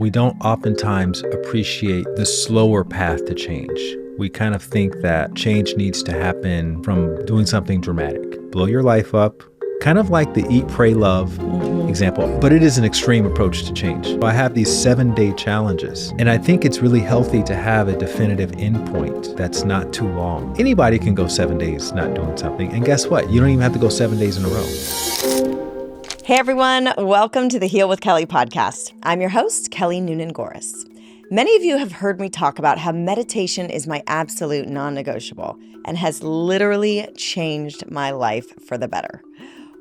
We don't oftentimes appreciate the slower path to change. We kind of think that change needs to happen from doing something dramatic. Blow your life up, kind of like the eat, pray, love example, but it is an extreme approach to change. I have these 7-day challenges, and I think it's really healthy to have a definitive endpoint that's not too long. Anybody can go 7 days not doing something, and guess what? You don't even have to go 7 days in a row. Hey everyone, welcome to the Heal with Kelly podcast. I'm your host, Kelly Noonan-Goris. Many of you have heard me talk about how meditation is my absolute non-negotiable and has literally changed my life for the better.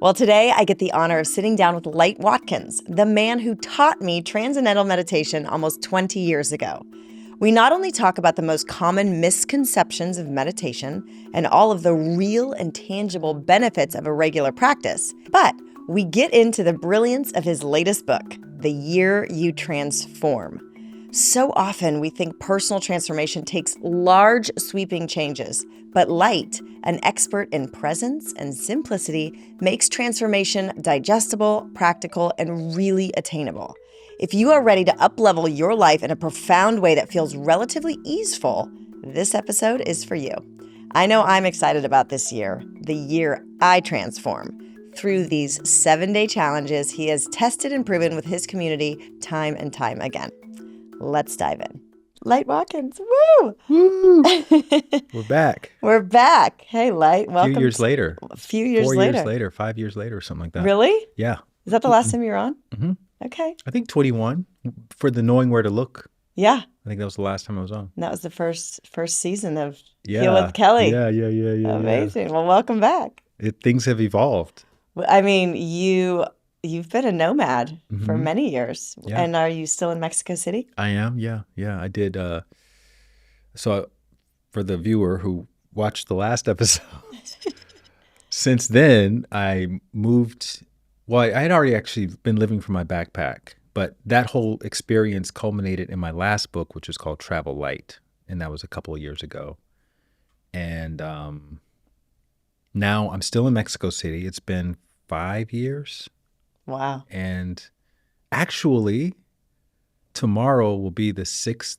Well, today I get the honor of sitting down with Light Watkins, the man who taught me Transcendental Meditation almost 20 years ago. We not only talk about the most common misconceptions of meditation and all of the real and tangible benefits of a regular practice, but we get into the brilliance of his latest book, The Year You Transform. So often we think personal transformation takes large, sweeping changes, but Light, an expert in presence and simplicity, makes transformation digestible, practical, and really attainable. If you are ready to uplevel your life in a profound way that feels relatively easeful, this episode is for you. I know I'm excited about this year, the year I transform. Through these 7-day challenges he has tested and proven with his community time and time again. Let's dive in. Light Watkins, woo! Woo! We're back. We're back. Hey, Light, welcome. A few years later. A few years 4 later. years later, 5 years later, or something like that. Really? Yeah. Is that the last time you were on? Mm-hmm. Okay. I think 21 for the Knowing Where to Look. Yeah. I think that was the last time I was on. And that was the first season of Heal with Kelly. Yeah. Amazing. Well, welcome back. Things have evolved. I mean, you've been a nomad for many years. Yeah. And are you still in Mexico City? I am, yeah. I did. So for the viewer who watched the last episode, since then I moved. Well, I had already actually been living from my backpack, but that whole experience culminated in my last book, which is called Travel Light, and that was a couple of years ago. And now I'm still in Mexico City. It's been 5 years. Wow. And actually, tomorrow will be the 5th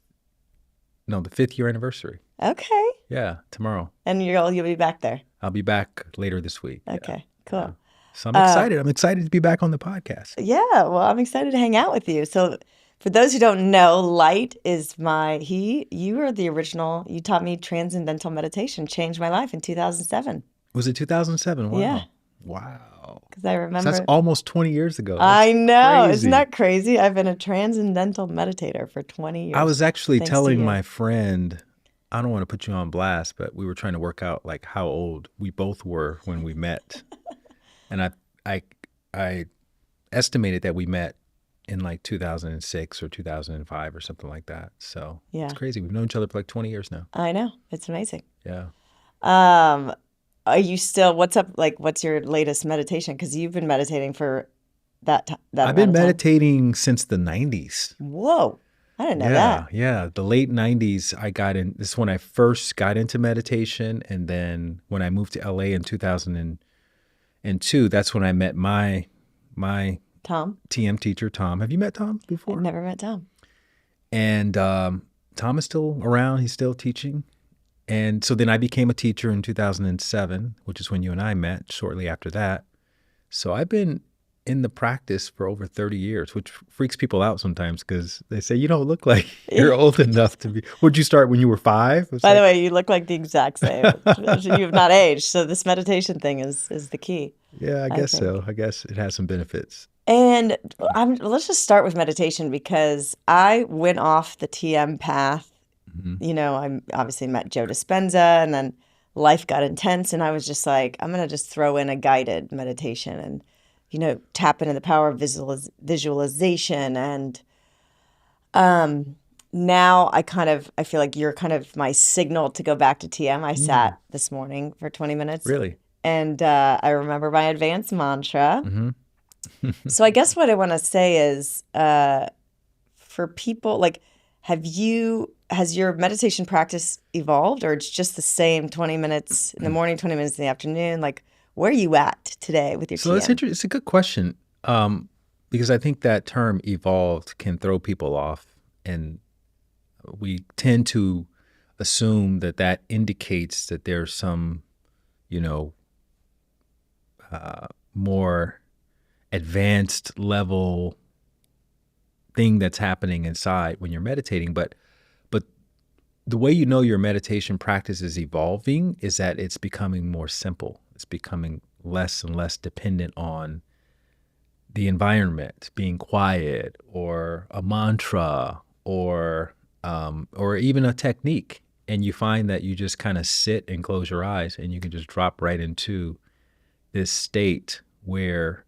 year anniversary. Okay. Yeah, tomorrow. And you'll be back there. I'll be back later this week. Okay, cool. So I'm excited. I'm excited to be back on the podcast. Yeah, well, I'm excited to hang out with you. So for those who don't know, Light is you are the original, you taught me Transcendental Meditation, changed my life in 2007. Was it 2007? Wow. Yeah. Wow. Because I remember. So that's almost 20 years ago. I know. Crazy. Isn't that crazy? I've been a transcendental meditator for 20 years. I was actually thanks telling my friend, I don't want to put you on blast, but we were trying to work out like how old we both were when we met. And I estimated that we met in like 2006 or 2005 or something like that. So Yeah. It's crazy. We've known each other for like 20 years now. I know. It's amazing. Yeah. Are you still, what's up, like, what's your latest meditation? Because you've been meditating for that I've been meditating since the 90s. Whoa. I didn't know that. Yeah. The late 90s, I got in. This is when I first got into meditation. And then when I moved to LA in 2002, that's when I met my Tom? TM teacher, Tom. Have you met Tom before? I've never met Tom. And Tom is still around. He's still teaching. And so then I became a teacher in 2007, which is when you and I met shortly after that. So I've been in the practice for over 30 years, which freaks people out sometimes because they say, you don't look like you're old enough to be. Would you start when you were 5? By the way, you look like the exact same. You have not aged. So this meditation thing is the key. Yeah, I guess so. I guess it has some benefits. And let's just start with meditation because I went off the TM path. You know, I obviously met Joe Dispenza and then life got intense and I was just like, I'm going to just throw in a guided meditation and, you know, tap into the power of visualization. And now I feel like you're kind of my signal to go back to TM. I sat this morning for 20 minutes. Really? And I remember my advanced mantra. So I guess what I want to say is for people, like, has your meditation practice evolved or it's just the same 20 minutes in the morning, 20 minutes in the afternoon? Like, where are you at today with your TM? So that's interesting. It's a good question. because I think that term evolved can throw people off, and we tend to assume that that indicates that there's some, you know, more advanced level thing that's happening inside when you're meditating. But the way you know your meditation practice is evolving is that it's becoming more simple. It's becoming less and less dependent on the environment, being quiet, or a mantra, or even a technique. And you find that you just kind of sit and close your eyes, and you can just drop right into this state where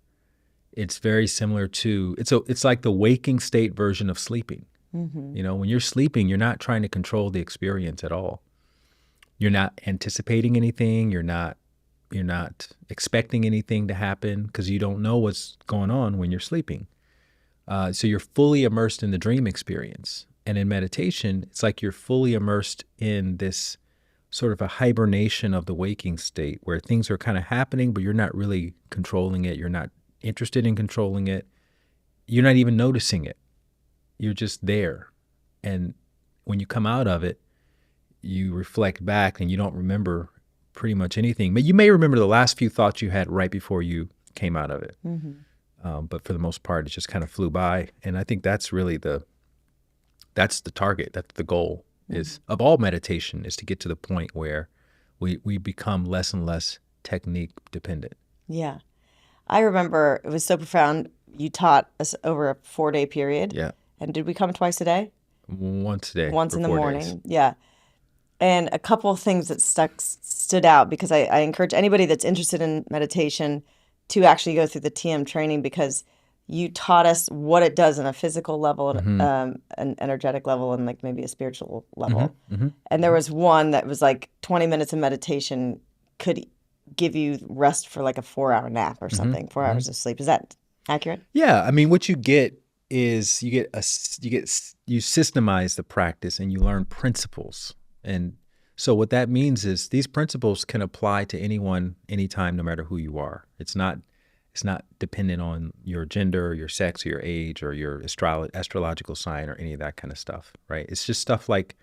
it's very similar to it's like the waking state version of sleeping. Mm-hmm. You know, when you're sleeping, you're not trying to control the experience at all. You're not anticipating anything. You're not expecting anything to happen because you don't know what's going on when you're sleeping. So you're fully immersed in the dream experience. And in meditation, it's like you're fully immersed in this sort of a hibernation of the waking state where things are kind of happening, but you're not really controlling it. You're not interested in controlling it. You're not even noticing it. You're just there. And when you come out of it, you reflect back and you don't remember pretty much anything. But you may remember the last few thoughts you had right before you came out of it. Mm-hmm. But for the most part, it just kind of flew by. And I think that's really that's the target. That's the goal is of all meditation, is to get to the point where we become less and less technique dependent. Yeah. I remember it was so profound. You taught us over a 4-day period. Yeah. And did we come twice a day? Once a day. Once for in the 4 morning. days. Yeah. And a couple of things that stood out, because I encourage anybody that's interested in meditation to actually go through the TM training, because you taught us what it does on a physical level, an energetic level, and like maybe a spiritual level. Mm-hmm. And there was one that was like 20 minutes of meditation could give you rest for like a 4-hour nap or something, 4 hours of sleep. Is that accurate? Yeah. I mean, what you get is you systemize the practice and you learn principles. And so what that means is these principles can apply to anyone, anytime, no matter who you are. It's not dependent on your gender or your sex or your age or your astrological sign or any of that kind of stuff, right? It's just stuff like,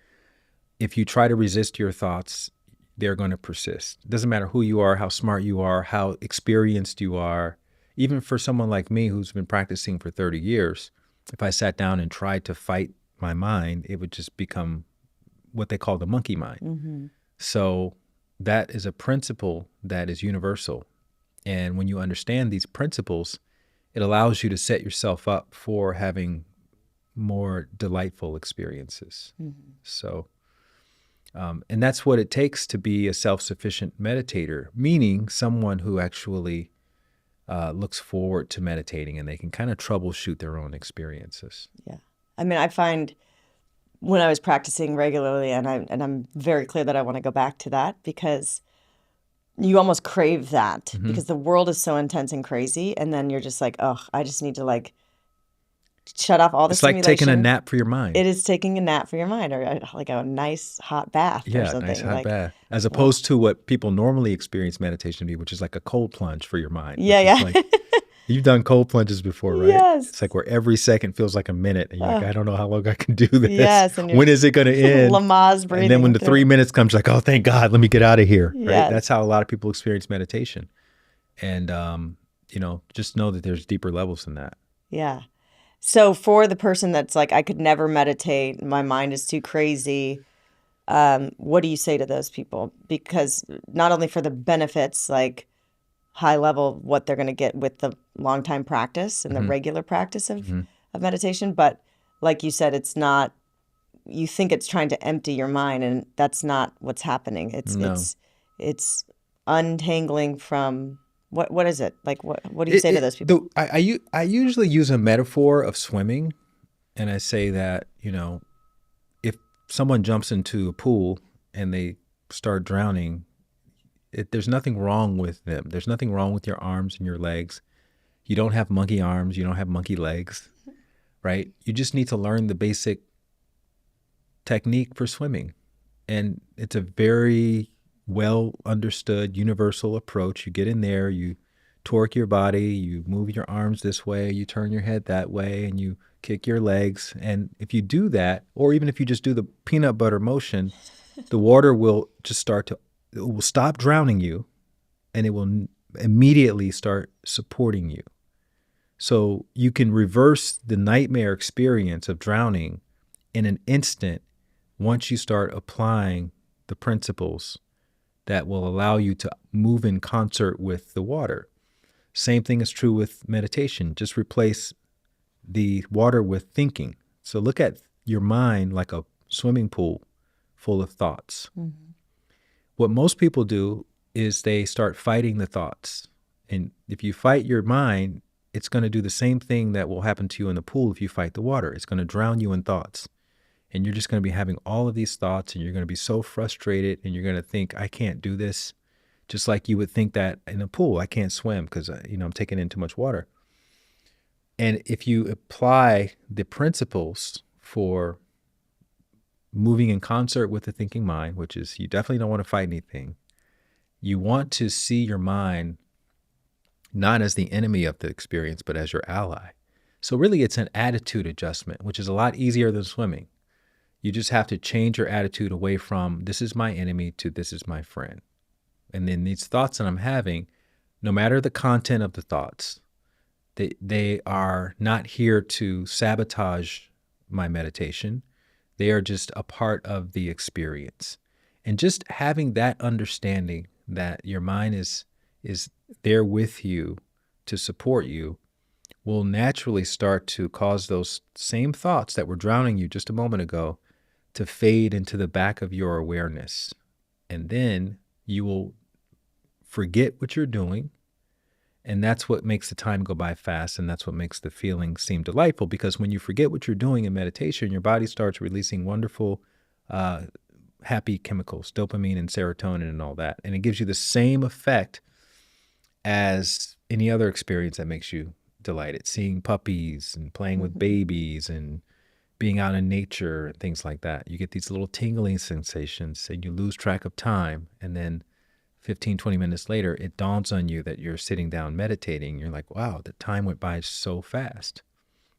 if you try to resist your thoughts, they're going to persist. It doesn't matter who you are, how smart you are, how experienced you are. Even for someone like me who's been practicing for 30 years, if I sat down and tried to fight my mind, it would just become what they call the monkey mind. Mm-hmm. So that is a principle that is universal. And when you understand these principles, it allows you to set yourself up for having more delightful experiences. Mm-hmm. So, and that's what it takes to be a self-sufficient meditator, meaning someone who actually looks forward to meditating and they can kind of troubleshoot their own experiences. Yeah. I mean, I find when I was practicing regularly, and I'm very clear that I want to go back to that, because you almost crave that because the world is so intense and crazy. And then you're just like, oh, I just need to like shut off all the stimulation. It's like taking a nap for your mind. It is taking a nap for your mind, or like a nice hot bath or something. Nice hot like, bath. As opposed to what people normally experience meditation to be, which is like a cold plunge for your mind. Yeah. Like, you've done cold plunges before, right? Yes. It's like where every second feels like a minute. And you're like, I don't know how long I can do this. Yes. And when is it going to end? Lamaze breathing. And then when the 3 minutes comes, you're like, oh, thank God, let me get out of here. Right? Yes. That's how a lot of people experience meditation. And, just know that there's deeper levels than that. Yeah. So for the person that's like, I could never meditate, my mind is too crazy, what do you say to those people? Because not only for the benefits, like high level, what they're going to get with the long time practice and the regular practice of meditation, but like you said, it's not, you think it's trying to empty your mind, and that's not what's happening. It's untangling from what is it? Like, what do you say to those people? I usually use a metaphor of swimming, and I say that, if someone jumps into a pool and they start drowning, there's nothing wrong with them. There's nothing wrong with your arms and your legs. You don't have monkey arms. You don't have monkey legs, right? You just need to learn the basic technique for swimming. And it's a very well understood universal approach. You get in there, you torque your body, you move your arms this way, you turn your head that way, and you kick your legs. And if you do that, or even if you just do the peanut butter motion, the water will just it will stop drowning you, and it will immediately start supporting you. So you can reverse the nightmare experience of drowning in an instant once you start applying the principles that will allow you to move in concert with the water. Same thing is true with meditation. Just replace the water with thinking. So look at your mind like a swimming pool full of thoughts. Mm-hmm. What most people do is they start fighting the thoughts. And if you fight your mind, it's going to do the same thing that will happen to you in the pool if you fight the water. It's going to drown you in thoughts. And you're just going to be having all of these thoughts, and you're going to be so frustrated, and you're going to think, I can't do this. Just like you would think that in a pool, I can't swim because I'm taking in too much water. And if you apply the principles for moving in concert with the thinking mind, which is you definitely don't want to fight anything. You want to see your mind not as the enemy of the experience, but as your ally. So really it's an attitude adjustment, which is a lot easier than swimming. You just have to change your attitude away from this is my enemy to this is my friend. And then these thoughts that I'm having, no matter the content of the thoughts, they are not here to sabotage my meditation. They are just a part of the experience. And just having that understanding that your mind is there with you to support you will naturally start to cause those same thoughts that were drowning you just a moment ago to fade into the back of your awareness. And then you will forget what you're doing. And that's what makes the time go by fast. And that's what makes the feeling seem delightful, because when you forget what you're doing in meditation, your body starts releasing wonderful, happy chemicals, dopamine and serotonin and all that. And it gives you the same effect as any other experience that makes you delighted. Seeing puppies and playing with babies and being out in nature and things like that. You get these little tingling sensations and you lose track of time. And then 15, 20 minutes later, it dawns on you that you're sitting down meditating. You're like, wow, the time went by so fast.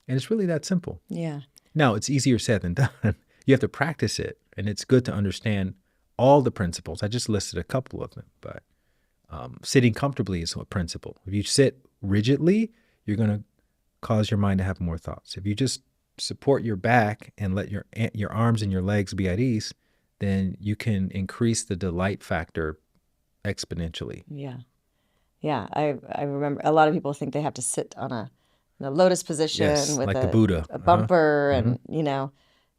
And it's really that simple. Yeah. Now, it's easier said than done. You have to practice it. And it's good to understand all the principles. I just listed a couple of them, but sitting comfortably is a principle. If you sit rigidly, you're going to cause your mind to have more thoughts. If you just support your back and let your arms and your legs be at ease, then you can increase the delight factor exponentially. Yeah. Yeah. I remember a lot of people think they have to sit on a lotus position with like the Buddha. a bumper and,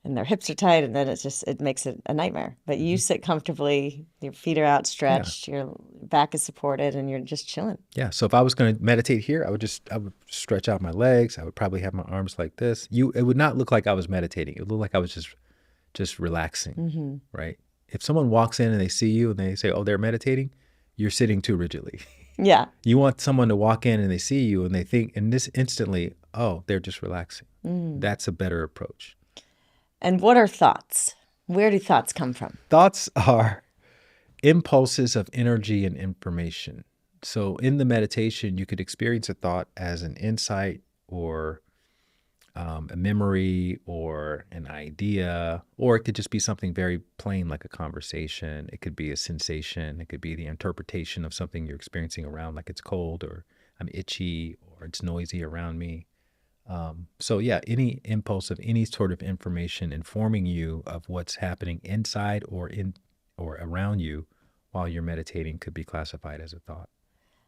and their hips are tight, and then it makes it a nightmare. But you sit comfortably, your feet are outstretched, your back is supported, and you're just chilling. Yeah. So if I was going to meditate here, I would stretch out my legs. I would probably have my arms like this. It would not look like I was meditating. It would look like I was just relaxing, right? If someone walks in and they see you and they say, oh, they're meditating, you're sitting too rigidly. Yeah. You want someone to walk in and they see you and they think, and this instantly, oh, they're just relaxing. That's a better approach. And what are thoughts? Where do thoughts come from? Thoughts are impulses of energy and information. So in the meditation, you could experience a thought as an insight or a memory or an idea, or it could just be something very plain like a conversation. It could be a sensation. It could be the interpretation of something you're experiencing around, like it's cold or I'm itchy or it's noisy around me. So yeah, any impulse of any sort of information informing you of what's happening inside or around you while you're meditating could be classified as a thought.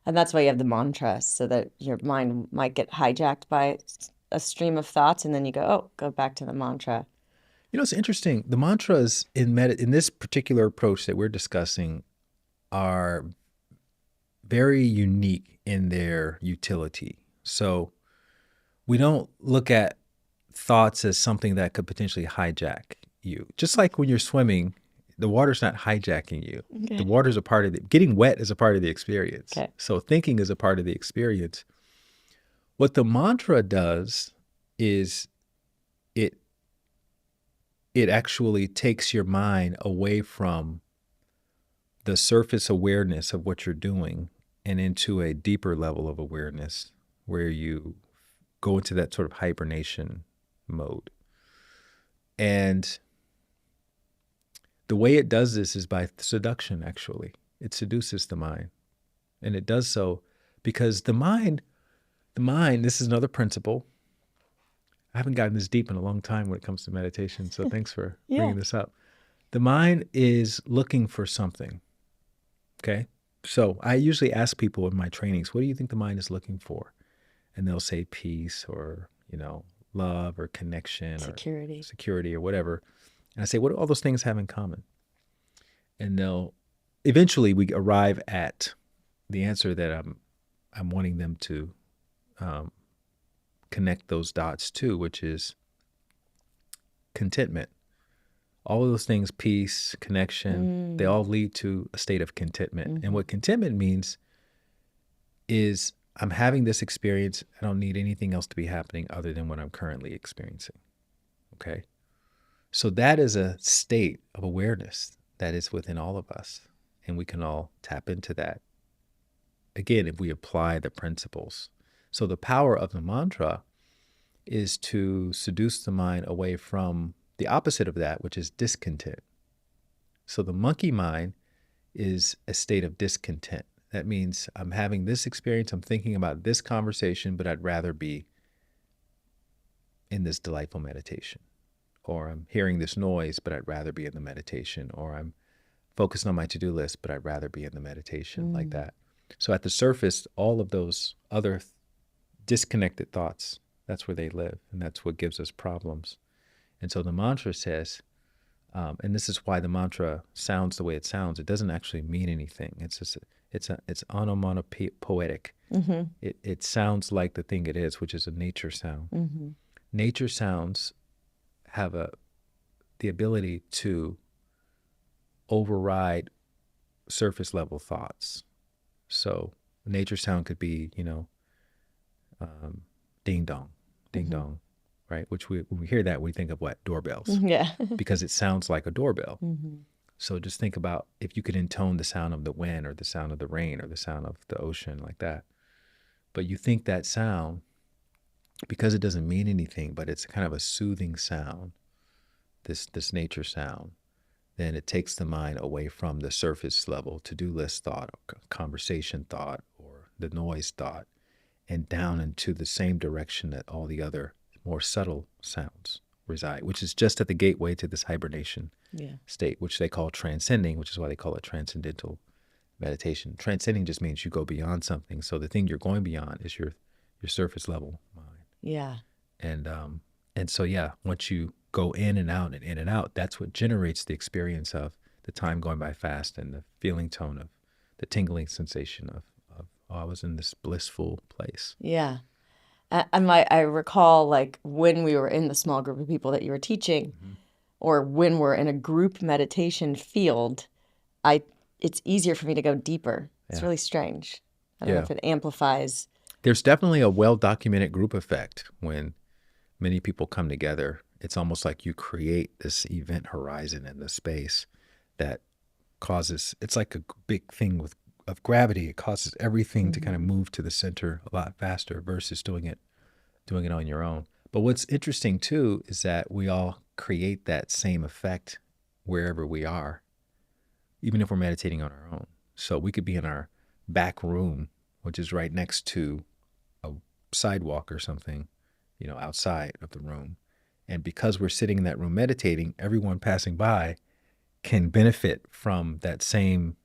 And that's why you have the mantra, so that your mind might get hijacked by a stream of thoughts, and then you go back to the mantra. It's interesting. The mantras in this particular approach that we're discussing are very unique in their utility. So we don't look at thoughts as something that could potentially hijack you. Just like when you're swimming, the water's not hijacking you. Okay. The water's a part of getting wet is a part of the experience. Okay. So thinking is a part of the experience. What the mantra does is it actually takes your mind away from the surface awareness of what you're doing and into a deeper level of awareness where you go into that sort of hibernation mode. And the way it does this is by seduction, actually. It seduces the mind. And it does so because the mind, this is another principle. I haven't gotten this deep in a long time when it comes to meditation, so thanks for bringing this up. The mind is looking for something, okay? So I usually ask people in my trainings, what do you think the mind is looking for? And they'll say peace or, love or connection or security or whatever. And I say, what do all those things have in common? And eventually we arrive at the answer that I'm wanting them to connect those dots to, which is contentment. All of those things, peace, connection, they all lead to a state of contentment. And what contentment means is I'm having this experience. I don't need anything else to be happening other than what I'm currently experiencing. Okay? So that is a state of awareness that is within all of us. And we can all tap into that. Again, if we apply the principles. So the power of the mantra is to seduce the mind away from the opposite of that, which is discontent. So the monkey mind is a state of discontent. That means I'm having this experience, I'm thinking about this conversation, but I'd rather be in this delightful meditation. Or I'm hearing this noise, but I'd rather be in the meditation. Or I'm focused on my to-do list, but I'd rather be in the meditation, like that. So at the surface, all of those other disconnected thoughts, that's where they live, and that's what gives us problems. And so the mantra says, and this is why the mantra sounds the way it sounds. It doesn't actually mean anything. It's onomatopoetic. It sounds like the thing it is, which is a nature sound. Nature sounds have the ability to override surface level thoughts. So nature sound could be, ding dong, ding dong, right? Which when we hear that, we think of what? Doorbells. Yeah. Because it sounds like a doorbell. So just think about if you could intone the sound of the wind or the sound of the rain or the sound of the ocean like that. But you think that sound, because it doesn't mean anything, but it's kind of a soothing sound, this nature sound, then it takes the mind away from the surface level to-do list thought, or conversation thought, or the noise thought, and down into the same direction that all the other more subtle sounds reside, which is just at the gateway to this hibernation state, which they call transcending, which is why they call it transcendental meditation. Transcending just means you go beyond something. So the thing you're going beyond is your surface level mind. Yeah. And so, once you go in and out and in and out, that's what generates the experience of the time going by fast and the feeling tone of the tingling sensation of I was in this blissful place. Yeah. And I recall, like, when we were in the small group of people that you were teaching, or when we're in a group meditation field, it's easier for me to go deeper. It's really strange. I don't know if it amplifies. There's definitely a well-documented group effect when many people come together. It's almost like you create this event horizon in the space that causes, it's like a big thing of gravity. It causes everything to kind of move to the center a lot faster versus doing it on your own. But what's interesting too is that we all create that same effect wherever we are, even if we're meditating on our own. So we could be in our back room, which is right next to a sidewalk or something, outside of the room. And because we're sitting in that room meditating, everyone passing by can benefit from that same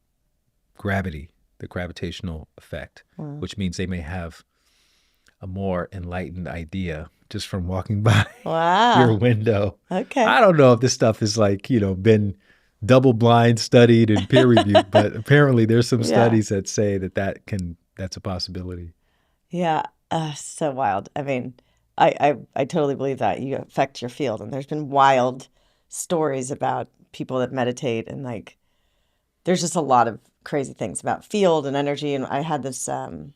gravity, the gravitational effect, which means they may have a more enlightened idea just from walking by your window. Okay. I don't know if this stuff is been double blind studied and peer reviewed, but apparently there's some studies that say that's a possibility. Yeah. So wild. I mean, I totally believe that you affect your field, and there's been wild stories about people that meditate, and there's just a lot of crazy things about field and energy. And I had this, we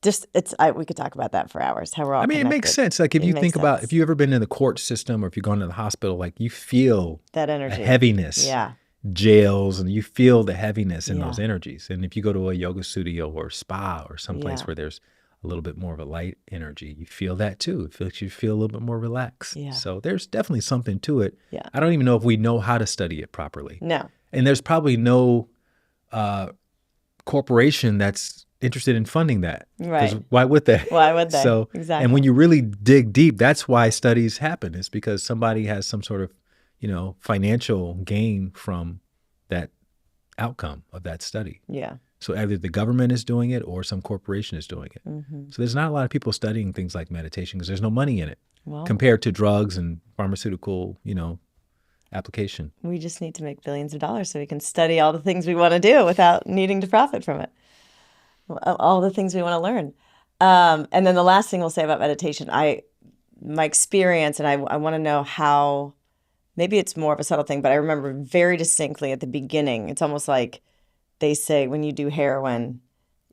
could talk about that for hours. How we're all connected. It makes sense. Like if you think about, if you've ever been in the court system or if you've gone to the hospital, you feel that energy, a heaviness gels, and you feel the heaviness in Yeah. those energies. And if you go to a yoga studio or spa or someplace Yeah. where there's a little bit more of a light energy, you feel that too. It feels you feel a little bit more relaxed. Yeah. So there's definitely something to it. Yeah. I don't even know if we know how to study it properly. No. And there's probably no corporation that's interested in funding that. Right. 'Cause why would they? Why would they? So, Exactly. and when you really dig deep, that's why studies happen. It's because somebody has some sort of, financial gain from that outcome of that study. Yeah. So either the government is doing it or some corporation is doing it. Mm-hmm. So there's not a lot of people studying things like meditation because there's no money in it Well, compared to drugs and pharmaceutical, application. we just need to make billions of dollars so we can study all the things we want to do without needing to profit from it. All the things we want to learn. And then the last thing we'll say about meditation, my experience, and I want to know how, maybe it's more of a subtle thing, but I remember very distinctly at the beginning, it's almost like they say when you do heroin,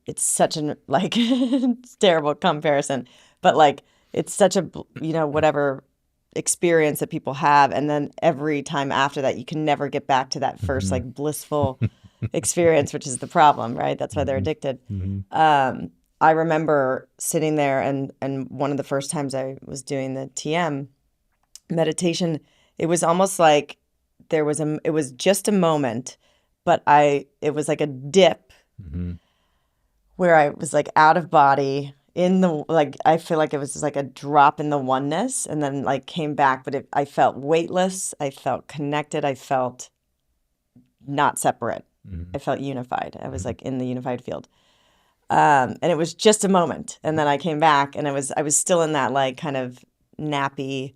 it's such an, like, it's terrible comparison, but like, it's such a, whatever experience that people have. And then every time after that, you can never get back to that first, like, blissful experience, which is the problem, right? That's why they're addicted. Mm-hmm. I remember sitting there and one of the first times I was doing the TM meditation, it was almost like it was just a moment, but it was like a dip Mm-hmm. where I was like out of body I feel like it was just like a drop in the oneness, and then like came back, but I felt weightless. I felt connected. I felt not separate. Mm-hmm. I felt unified. I was like in the unified field. And it was just a moment. And then I came back and I was still in that like kind of nappy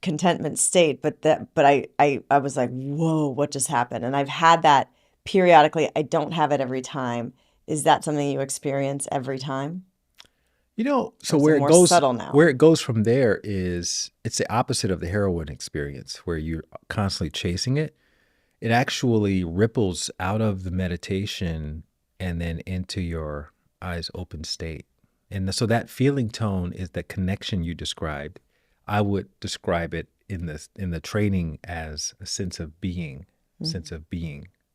contentment state. But I was like, whoa, what just happened? And I've had that periodically. I don't have it every time. Is that something you experience every time? So Or is where it it more goes, subtle now? where it goes from there is it's the opposite of the heroin experience where you're constantly chasing it. It actually ripples out of the meditation and then into your eyes open state. And so that feeling tone is the connection you described. I would describe it in the training as a sense of being,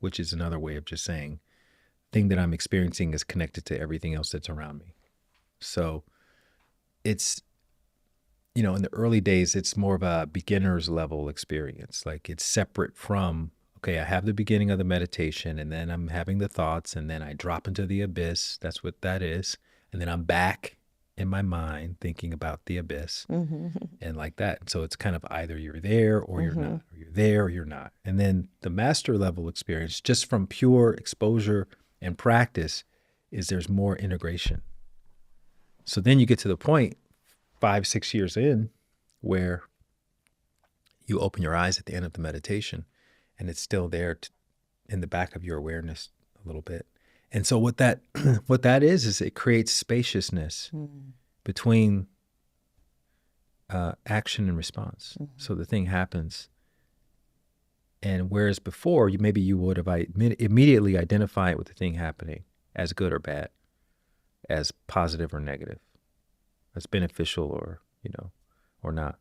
which is another way of just saying thing that I'm experiencing is connected to everything else that's around me. So it's, in the early days, it's more of a beginner's level experience. Like it's separate from, okay, I have the beginning of the meditation and then I'm having the thoughts and then I drop into the abyss. That's what that is. And then I'm back in my mind thinking about the abyss and like that. So it's kind of either you're there or you're not, or you're there or you're not. And then the master level experience, just from pure exposure and practice, is there's more integration. So then you get to the point 5-6 years in where you open your eyes at the end of the meditation and it's still there in the back of your awareness a little bit. And so what that is it creates spaciousness between action and response. So the thing happens. And whereas before, you would have immediately identified with the thing happening as good or bad, as positive or negative, as beneficial or not.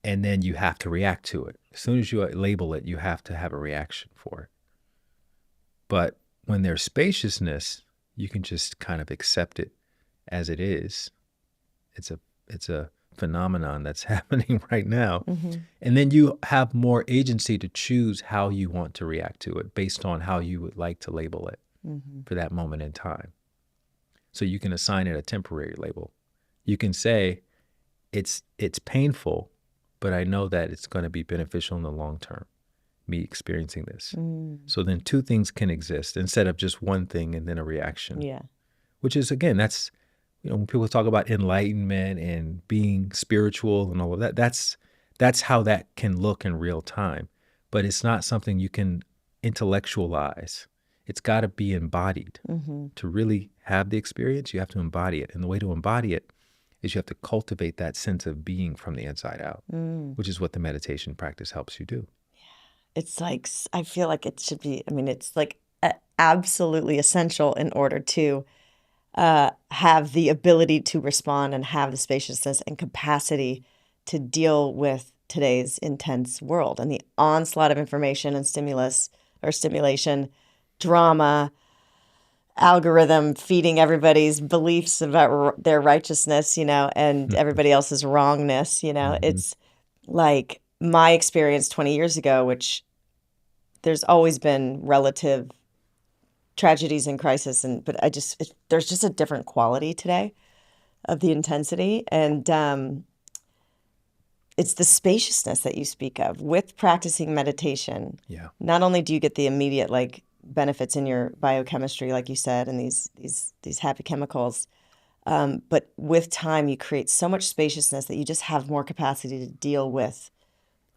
And then you have to react to it. As soon as you label it, you have to have a reaction for it. But when there's spaciousness, you can just kind of accept it as it is. It's a phenomenon that's happening right now. And then you have more agency to choose how you want to react to it based on how you would like to label it for that moment in time. So you can assign it a temporary label. You can say, it's painful, but I know that it's going to be beneficial in the long term, me experiencing this. So then two things can exist instead of just one thing and then a reaction. Yeah. Which is, again, that's, when people talk about enlightenment and being spiritual and all of that, that's how that can look in real time. But it's not something you can intellectualize. It's got to be embodied. To really have the experience, you have to embody it. And the way to embody it is you have to cultivate that sense of being from the inside out, which is what the meditation practice helps you do. It's like, I feel like it should be, it's like absolutely essential in order to have the ability to respond and have the spaciousness and capacity to deal with today's intense world and the onslaught of information and stimulation, drama, algorithm feeding everybody's beliefs about their righteousness, and everybody else's wrongness, It's like my experience 20 years ago, which there's always been relative tragedies and crisis, but there's just a different quality today of the intensity. And it's the spaciousness that you speak of with practicing meditation. Yeah. Not only do you get the immediate benefits in your biochemistry, like you said, and these happy chemicals, but with time you create so much spaciousness that you just have more capacity to deal with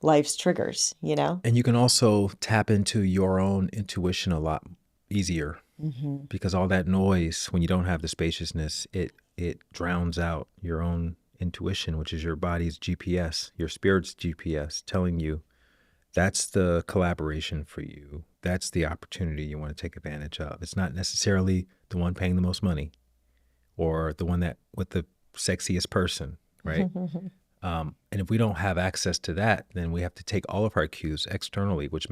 life's triggers, And you can also tap into your own intuition a lot easier because all that noise, when you don't have the spaciousness, it drowns out your own intuition, which is your body's GPS, your spirit's GPS, telling you that's the collaboration for you. That's the opportunity you want to take advantage of. It's not necessarily the one paying the most money or the one that with the sexiest person, right? And if we don't have access to that, then we have to take all of our cues externally, which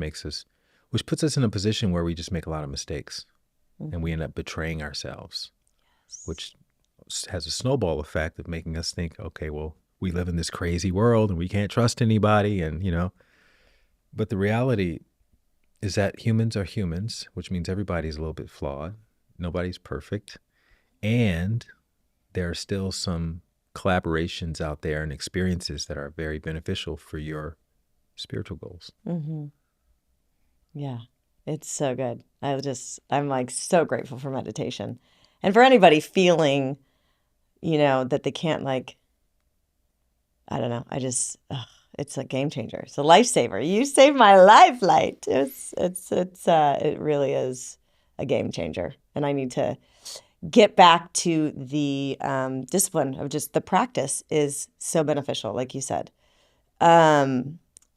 puts us in a position where we just make a lot of mistakes and we end up betraying ourselves, which has a snowball effect of making us think, okay, well, we live in this crazy world and we can't trust anybody. And, but the reality is that humans are humans, which means everybody's a little bit flawed. Nobody's perfect. And there are still some collaborations out there and experiences that are very beneficial for your spiritual goals. Yeah, it's so good. I'm so grateful for meditation. And for anybody feeling, that they can't I don't know, it's a game changer. It's a lifesaver. You saved my life, Light. It really is a game changer. And I need to get back to the discipline of just the practice is so beneficial, like you said.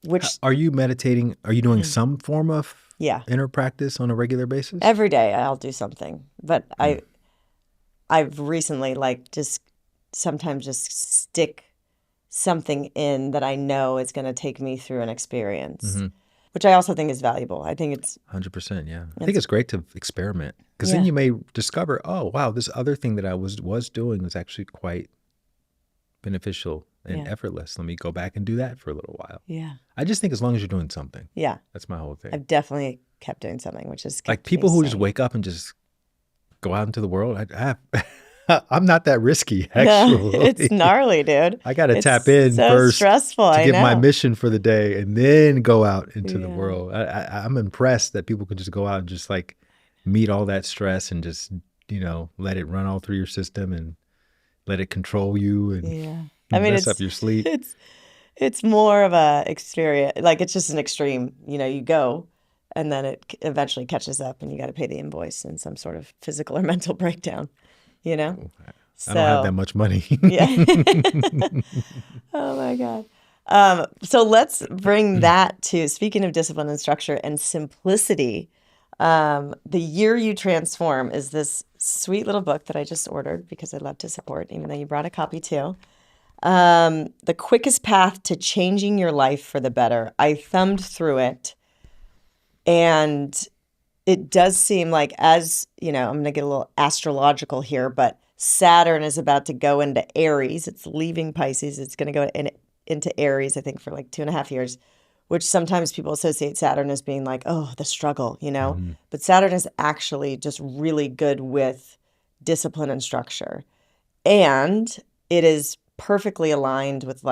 Which Are you meditating? Are you doing some form of yeah inner practice on a regular basis? every day I'll do something, but I've recently just sometimes just stick something in that I know is going to take me through an experience, which I also think is valuable. I think it's 100%. Yeah. I think it's great to experiment because then you may discover, oh, wow, this other thing that I was doing was actually quite beneficial and effortless. Let me go back and do that for a little while. Yeah. I just think as long as you're doing something. Yeah. That's my whole thing. I've definitely kept doing something, which is like people who just wake up and just go out into the world. I'm not that risky, actually. It's gnarly, dude. I got to tap in so first stressful, to I give know. my mission for the day and then go out into the world. I'm impressed that people can just go out and just meet all that stress and just, let it run all through your system and let it control you and mess up your sleep. It's more of a experience. It's just an extreme, you go and then it eventually catches up and you got to pay the invoice and some sort of physical or mental breakdown. I don't have that much money. Yeah. Oh my God. So let's bring that to, speaking of discipline and structure and simplicity, The Year You Transform is this sweet little book that I just ordered because I love to support, even though you brought a copy too. The quickest path to changing your life for the better. I thumbed through it and it does seem like, as I'm going to get a little astrological here, but Saturn is about to go into Aries. It's leaving Pisces. It's going to go into Aries, I think, for 2.5 years, which sometimes people associate Saturn as being the struggle, But Saturn is actually just really good with discipline and structure. And it is perfectly aligned with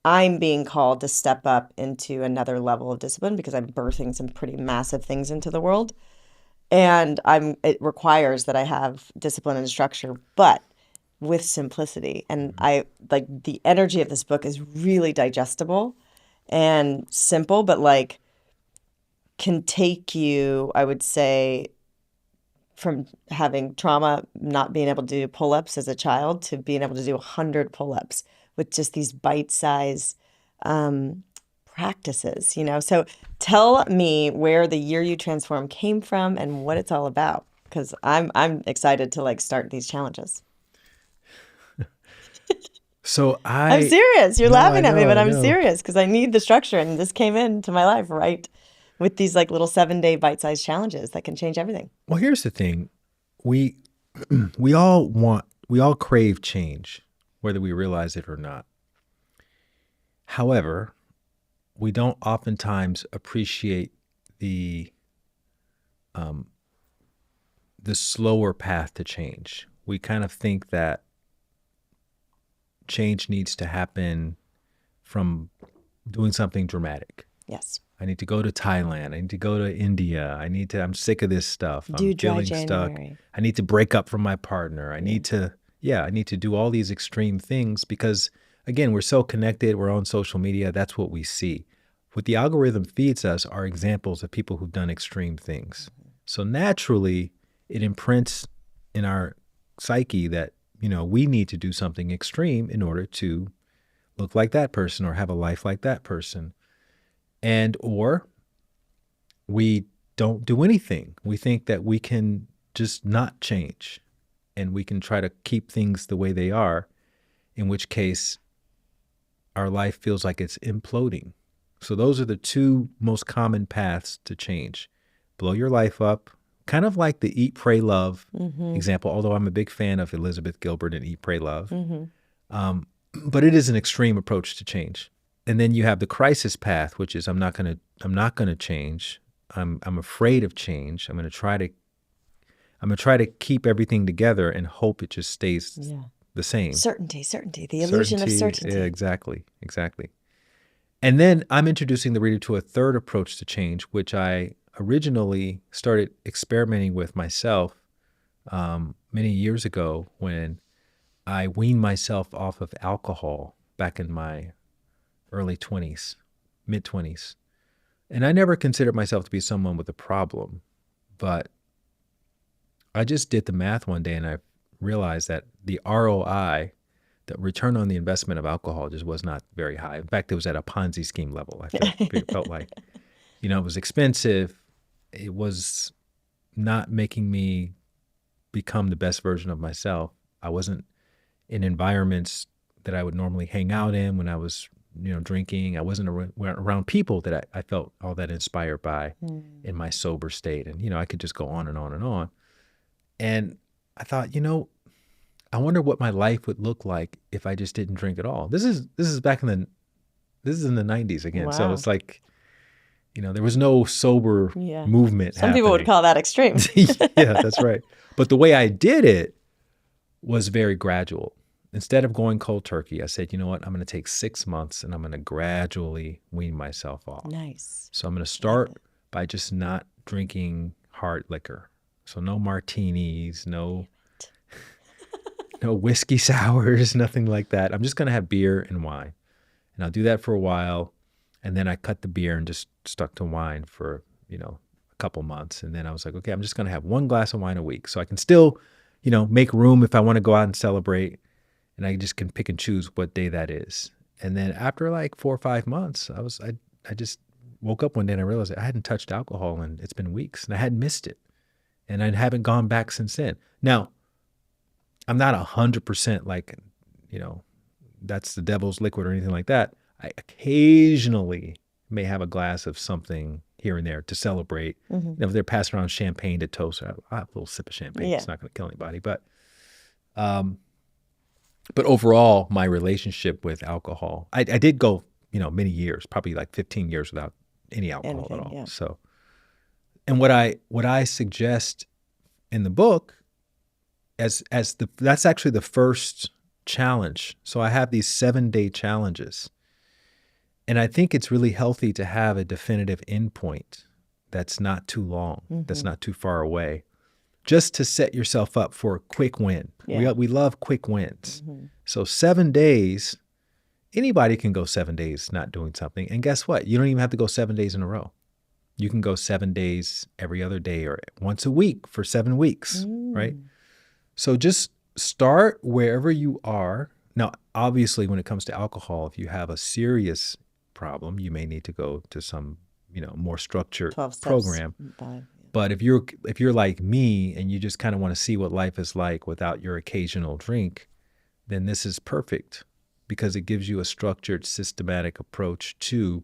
I'm being called to step up into another level of discipline because I'm birthing some pretty massive things into the world. And it requires that I have discipline and structure, but with simplicity. And the energy of this book is really digestible and simple, but can take you, I would say, from having trauma, not being able to do pull-ups as a child, to being able to do 100 pull-ups with just these bite-sized practices, So tell me where The Year You Transform came from and what it's all about, because I'm excited to start these challenges. So I'm I serious. You're no, I laughing at me, know, but I I'm know. serious because I need the structure. And this came into my life, right? With these like little 7-day bite-sized challenges that can change everything. Well, here's the thing. We we all crave change, whether we realize it or not. However, we don't oftentimes appreciate the um, the slower path to change. We kind of think that change needs to happen from doing something dramatic. Yes. I need to go to Thailand. I need to go to India. I'm sick of this stuff. Do I'm dry feeling stuck. January. I need to break up from my partner. I need to do all these extreme things because, again, we're so connected. We're on social media. That's what we see. What the algorithm feeds us are examples of people who've done extreme things. So naturally, it imprints in our psyche that, we need to do something extreme in order to look like that person or have a life like that person. And or we don't do anything. We think that we can just not change and we can try to keep things the way they are, in which case our life feels like it's imploding. So those are the two most common paths to change. Blow your life up, kind of like the Eat, Pray, Love example, although I'm a big fan of Elizabeth Gilbert and Eat, Pray, Love. But it is an extreme approach to change. And then you have the crisis path, which is I'm not going to change. I'm afraid of change. I'm going to try to keep everything together and hope it just stays the same. Certainty, the illusion of certainty. Yeah, exactly. And then I'm introducing the reader to a third approach to change, which I originally started experimenting with myself many years ago when I weaned myself off of alcohol back in my early 20s, mid 20s. And I never considered myself to be someone with a problem, but I just did the math one day and I realized that the ROI, the return on the investment of alcohol, just was not very high. In fact, it was at a Ponzi scheme level. Felt like, it was expensive. It was not making me become the best version of myself. I wasn't in environments that I would normally hang out in when I was, drinking. I wasn't around people that I felt all that inspired by in my sober state. And, I could just go on and on and on. And I thought, I wonder what my life would look like if I just didn't drink at all. This is in the 90s again. Wow. So it's like, there was no sober movement Some people would call that extreme. Yeah, that's right. But the way I did it was very gradual. Instead of going cold turkey, I said, you know what? I'm going to take 6 months and I'm going to gradually wean myself off. Nice. So I'm going to start by just not drinking hard liquor. So no martinis, no whiskey sours, nothing like that. I'm just going to have beer and wine. And I'll do that for a while. And then I cut the beer and just stuck to wine for, a couple months. And then I was like, okay, I'm just going to have 1 glass of wine a week. So I can still, make room if I want to go out and celebrate. And I just can pick and choose what day that is. And then after like 4 or 5 months, I just woke up one day and I realized I hadn't touched alcohol and it's been weeks and I hadn't missed it. And I haven't gone back since then. Now, I'm not 100% like, that's the devil's liquid or anything like that. I occasionally may have a glass of something here and there to celebrate. If they're passing around champagne to toast, I'll have a little sip of champagne. Yeah. It's not going to kill anybody. But overall, my relationship with alcohol, I did go, many years, probably like 15 years without any alcohol at all. Yeah. So, and what I suggest in the book that's actually the first challenge. So I have these 7-day challenges. And I think it's really healthy to have a definitive endpoint that's not too long, that's not too far away, just to set yourself up for a quick win. Yeah. We love quick wins. So 7 days, anybody can go 7 days not doing something. And guess what? You don't even have to go 7 days in a row. You can go 7 days every other day or once a week for 7 weeks, right? So just start wherever you are. Now, obviously, when it comes to alcohol, if you have a serious problem, you may need to go to some, more structured 12 steps, program. 5. But if you're like me and you just kind of want to see what life is like without your occasional drink, then this is perfect. because it gives you a structured, systematic approach to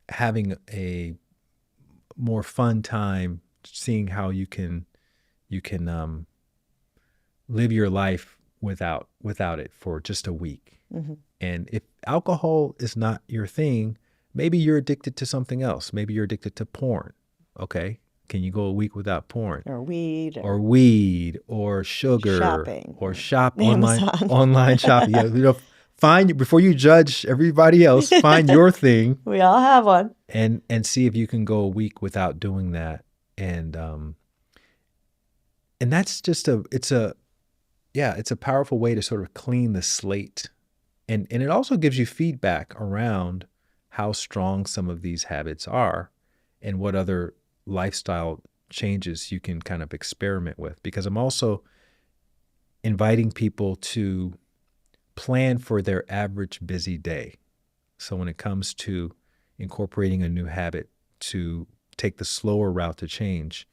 having a more fun time, seeing how you can live your life without it for just a week. Mm-hmm. And if alcohol is not your thing, maybe you're addicted to something else. Maybe you're addicted to porn. Okay. Can you go a week without porn? Or weed. Or sugar. Shopping. Or shop Amazon. online shopping. Yeah, before you judge everybody else, find your thing. We all have one. And see if you can go a week without doing that. And that's just it's a powerful way to sort of clean the slate. And it also gives you feedback around how strong some of these habits are and what other lifestyle changes you can kind of experiment with. Because I'm also inviting people to plan for their average busy day. So when it comes to incorporating a new habit, to take the slower route to change,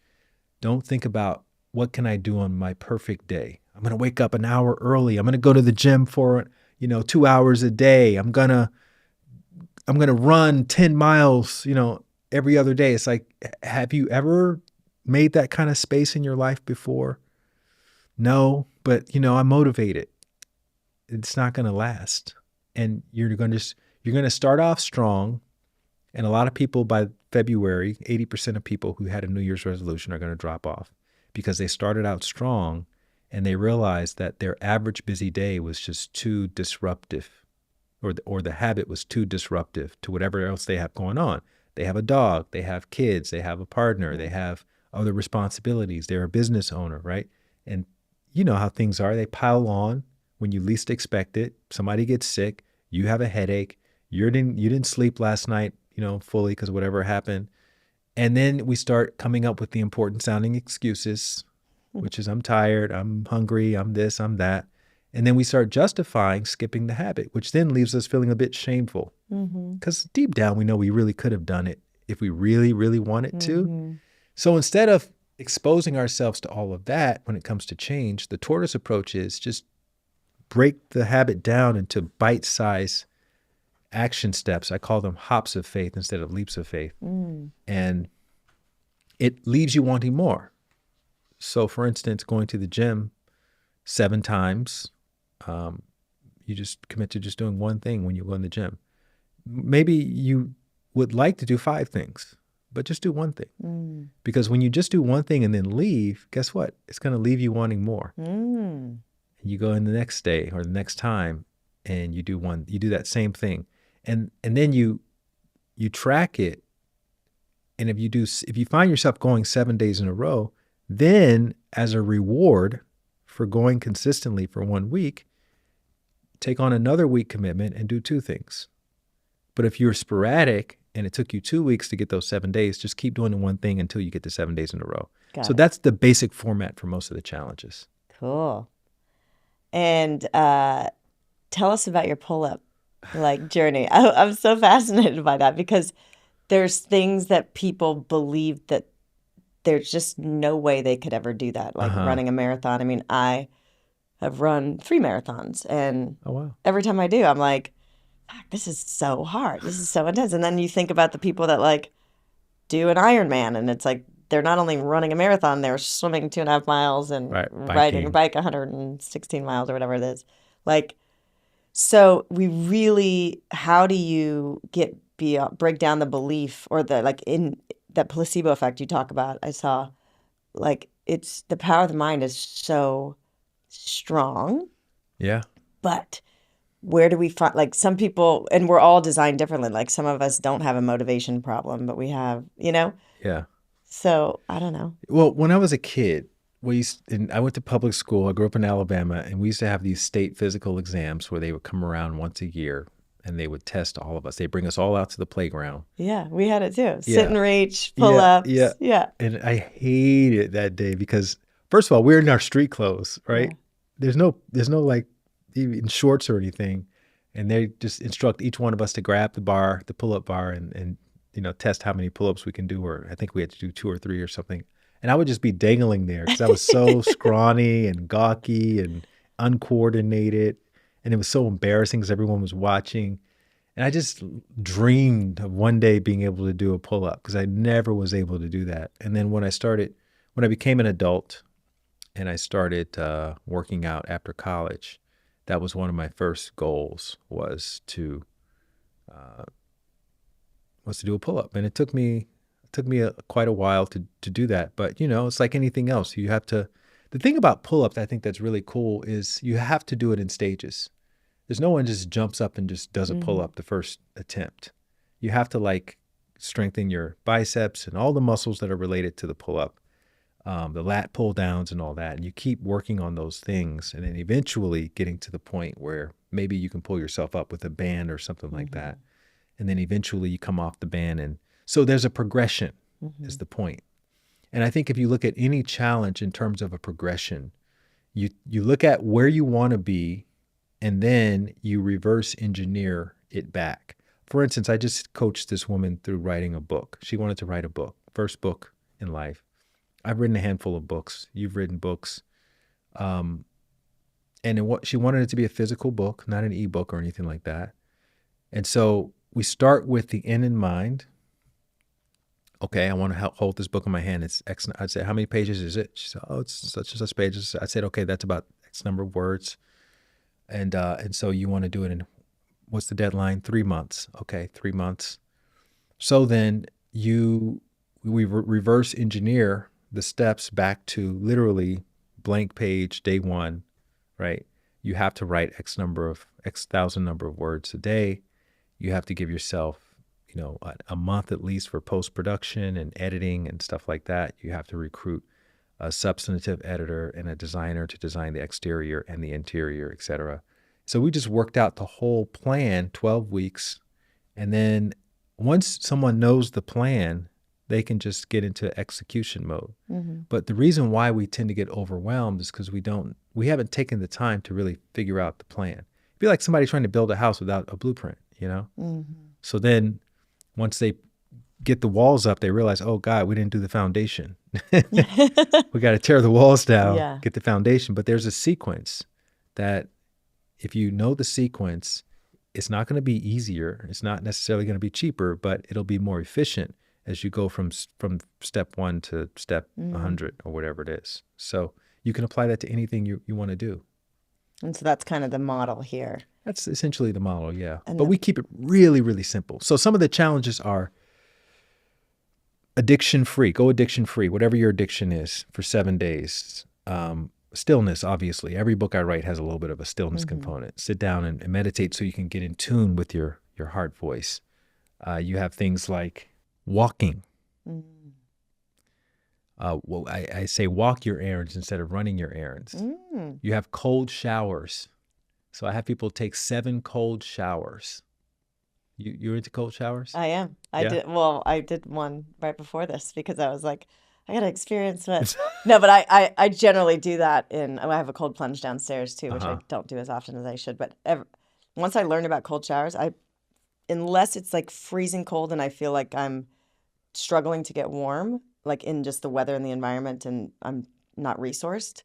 don't think about what can I do on my perfect day. I'm going to wake up an hour early. I'm going to go to the gym for 2 hours a day. I'm going to run 10 miles, every other day. It's like, have you ever made that kind of space in your life before? No, but I'm motivated. It's not going to last. And you're going to start off strong. And a lot of people by February, 80% of people who had a New Year's resolution are going to drop off because they started out strong and they realized that their average busy day was just too disruptive, or the habit was too disruptive to whatever else they have going on. They have a dog, they have kids, they have a partner, they have other responsibilities. They're a business owner, right? And you know how things are. They pile on when you least expect it. Somebody gets sick, you have a headache, you didn't sleep last night, fully because whatever happened. And then we start coming up with the important sounding excuses, which is I'm tired, I'm hungry, I'm this, I'm that. And then we start justifying skipping the habit, which then leaves us feeling a bit shameful. Because deep down, we know we really could have done it if we really, really wanted to. So instead of exposing ourselves to all of that when it comes to change, the tortoise approach is just break the habit down into bite-sized action steps. I call them hops of faith instead of leaps of faith. And it leaves you wanting more. So for instance, going to the gym 7 times, you just commit to just doing one thing when you go in the gym. Maybe you would like to do 5 things, but just do one thing. Because when you just do one thing and then leave, guess what? It's going to leave you wanting more. And you go in the next day or the next time and you do that same thing. And then you track it. And if you find yourself going 7 days in a row, then as a reward for going consistently for 1 week, take on another week commitment and do 2 things. But if you're sporadic and it took you 2 weeks to get those 7 days, just keep doing the one thing until you get to 7 days in a row. So that's the basic format for most of the challenges. Cool. And tell us about your pull-up journey. I'm so fascinated by that because there's things that people believe that there's just no way they could ever do that, like running a marathon. I mean, I have run 3 marathons, and every time I do, I'm like, fuck, this is so hard. This is so intense. And then you think about the people that do an Ironman, and it's like they're not only running a marathon, they're swimming 2.5 miles and riding a bike 116 miles or whatever it is. So we really, how do you break down the belief or in that placebo effect you talk about? I saw it's the power of the mind is so strong. Yeah. But where do we find, some people, and we're all designed differently. Some of us don't have a motivation problem, but we have, Yeah. So I don't know. Well, when I was a kid, I went to public school. I grew up in Alabama, and we used to have these state physical exams where they would come around once a year and they would test all of us. They bring us all out to the playground. Yeah, we had it too. Sit and reach, pull ups. Yeah. And I hated that day because, first of all, we're in our street clothes, right? Yeah. There's no even shorts or anything. And they just instruct each one of us to grab the pull-up bar and test how many pull-ups we can do. Or I think we had to do 2 or 3 or something. And I would just be dangling there because I was so scrawny and gawky and uncoordinated. And it was so embarrassing because everyone was watching. And I just dreamed of one day being able to do a pull-up because I never was able to do that. And then when I became an adult and I started working out after college, that was one of my first goals was to do a pull-up. And it took me quite a while to do that. But, it's like anything else. The thing about pull-ups I think that's really cool is you have to do it in stages. There's no one just jumps up and just does a pull-up the first attempt. You have to like strengthen your biceps and all the muscles that are related to the pull-up, the lat pull downs and all that. And you keep working on those things and then eventually getting to the point where maybe you can pull yourself up with a band or something like that. And then eventually you come off the band. And so there's a progression is the point. And I think if you look at any challenge in terms of a progression, you look at where you want to be and then you reverse engineer it back. For instance, I just coached this woman through writing a book. She wanted to write a book, first book in life. I've written a handful of books. You've written books. And she wanted it to be a physical book, not an ebook or anything like that. And so we start with the end in mind. Okay, I want to hold this book in my hand. It's X. I'd say, how many pages is it? She said, oh, it's such and such pages. I said, okay, that's about X number of words. And so you want to do it in, what's the deadline? 3 months. Okay, 3 months. So then we reverse engineer the steps back to literally blank page, day one, right? You have to write X thousand number of words a day. You have to give yourself a month at least for post-production and editing and stuff like that. You have to recruit a substantive editor and a designer to design the exterior and the interior, et cetera. So we just worked out the whole plan, 12 weeks. And then once someone knows the plan, they can just get into execution mode. But the reason why we tend to get overwhelmed is because we haven't taken the time to really figure out the plan. It'd be like somebody trying to build a house without a blueprint, So then once they get the walls up, they realize, oh God, we didn't do the foundation. We got to tear the walls down, get the foundation. But there's a sequence that if you know the sequence, it's not going to be easier. It's not necessarily going to be cheaper, but it'll be more efficient as you go from step 1 to step 100 or whatever it is. So you can apply that to anything you want to do. And so that's kind of the model here. That's essentially the model, yeah. But we keep it really, really simple. So some of the challenges are addiction-free. Go addiction-free, whatever your addiction is, for 7 days. Stillness, obviously. Every book I write has a little bit of a stillness component. Sit down and meditate so you can get in tune with your heart voice. You have things like walking. I say walk your errands instead of running your errands. You have cold showers. So I have people take 7 cold showers. You're into cold showers? I am. I did one right before this because I was like, I got to experience it. No, but I generally do that I have a cold plunge downstairs too, which I don't do as often as I should. But once I learned about cold showers, unless it's like freezing cold and I feel like I'm struggling to get warm, like in just the weather and the environment and I'm not resourced,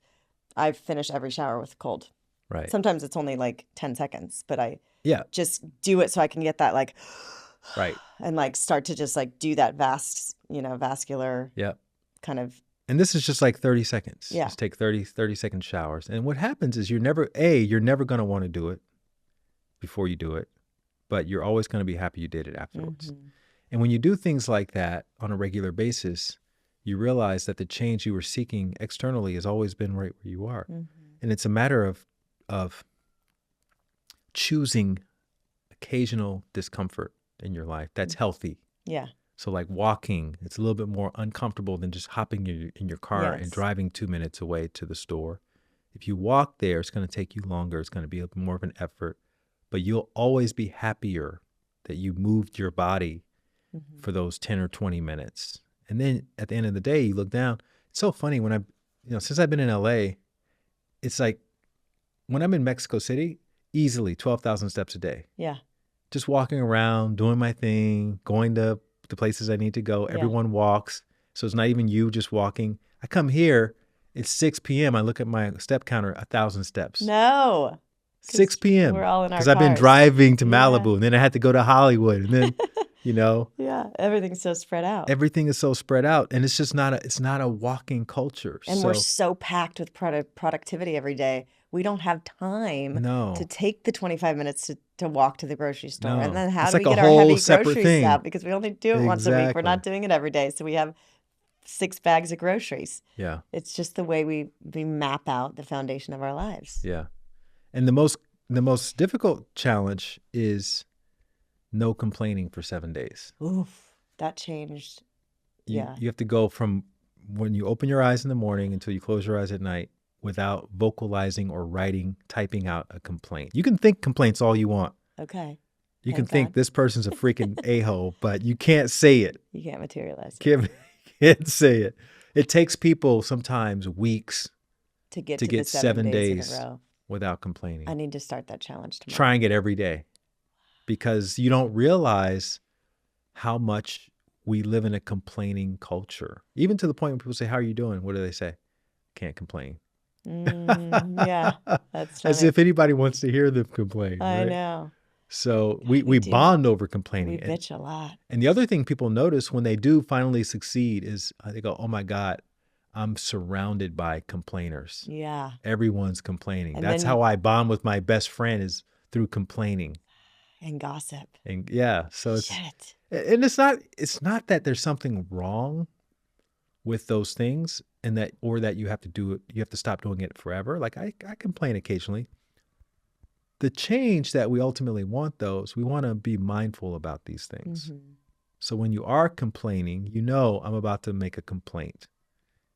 I finish every shower with cold. Right. Sometimes it's only like 10 seconds, but I just do it so I can get that like, right. And like start to just like do that vascular kind of. And this is just like 30 seconds. Yeah. Just take 30-second showers. And what happens is you're never going to want to do it before you do it, but you're always going to be happy you did it afterwards. And when you do things like that on a regular basis, you realize that the change you were seeking externally has always been right where you are. And it's a matter of choosing occasional discomfort in your life that's healthy. Yeah. So like walking, it's a little bit more uncomfortable than just hopping in your car and driving 2 minutes away to the store. If you walk there, it's going to take you longer. It's going to be more of an effort, but you'll always be happier that you moved your body for those 10 or 20 minutes. And then at the end of the day, you look down. It's so funny when since I've been in LA, it's like when I'm in Mexico City, easily 12,000 steps a day. Yeah. Just walking around, doing my thing, going to the places I need to go. Everyone walks. So it's not even you just walking. I come here, it's 6 p.m. I look at my step counter, 1,000 steps. No. 6 p.m. We're all in our because I've been cars. driving to Yeah. Malibu, and then I had to go to Hollywood, and then, you know, Yeah, everything's so spread out. everything is so spread out, and it's just it's not a walking culture. And so, we're so packed with productivity every day. We don't have time no, to take the 25 minutes to walk to the grocery store. And no, then how it's do like we a get our whole heavy separate groceries thing. out? Because we only do it once a week. We're not Exactly. doing it every day. So we have 6 bags of groceries. Yeah, It's just the way we map out the foundation of our lives. yeah. And the most difficult challenge is no complaining for 7 days. Oof, that changed. Yeah. You have to go from when you open your eyes in the morning until you close your eyes at night without vocalizing or typing out a complaint. You can think complaints all you want. Okay. You can Thank think God. this person's a freaking a-hole, but you can't say it. You can't materialize it Can't say it. It takes people sometimes weeks to get to the get 7 days days in a row. without complaining. I need to start that challenge tomorrow. Trying it every day because you don't realize how much we live in a complaining culture. Even to the point when people say, "How are you doing?" What do they say? Can't complain. Yeah, that's funny. As if anybody wants to hear them complain. I right? know. So we we do. bond over We complaining. bitch a lot. And the other thing people notice when they do finally succeed is they go, "Oh my God, I'm surrounded by complainers. Yeah. Everyone's complaining." And That's then- how I bond with my best friend is through complaining. And gossip. And yeah, so it's Shit. and it's not that there's something wrong with those things and that you have to do it, you have to stop doing it forever. Like I complain occasionally. The change that we ultimately want though is we want to be mindful about these things. Mhm. So when you are complaining, you know I'm about to make a complaint,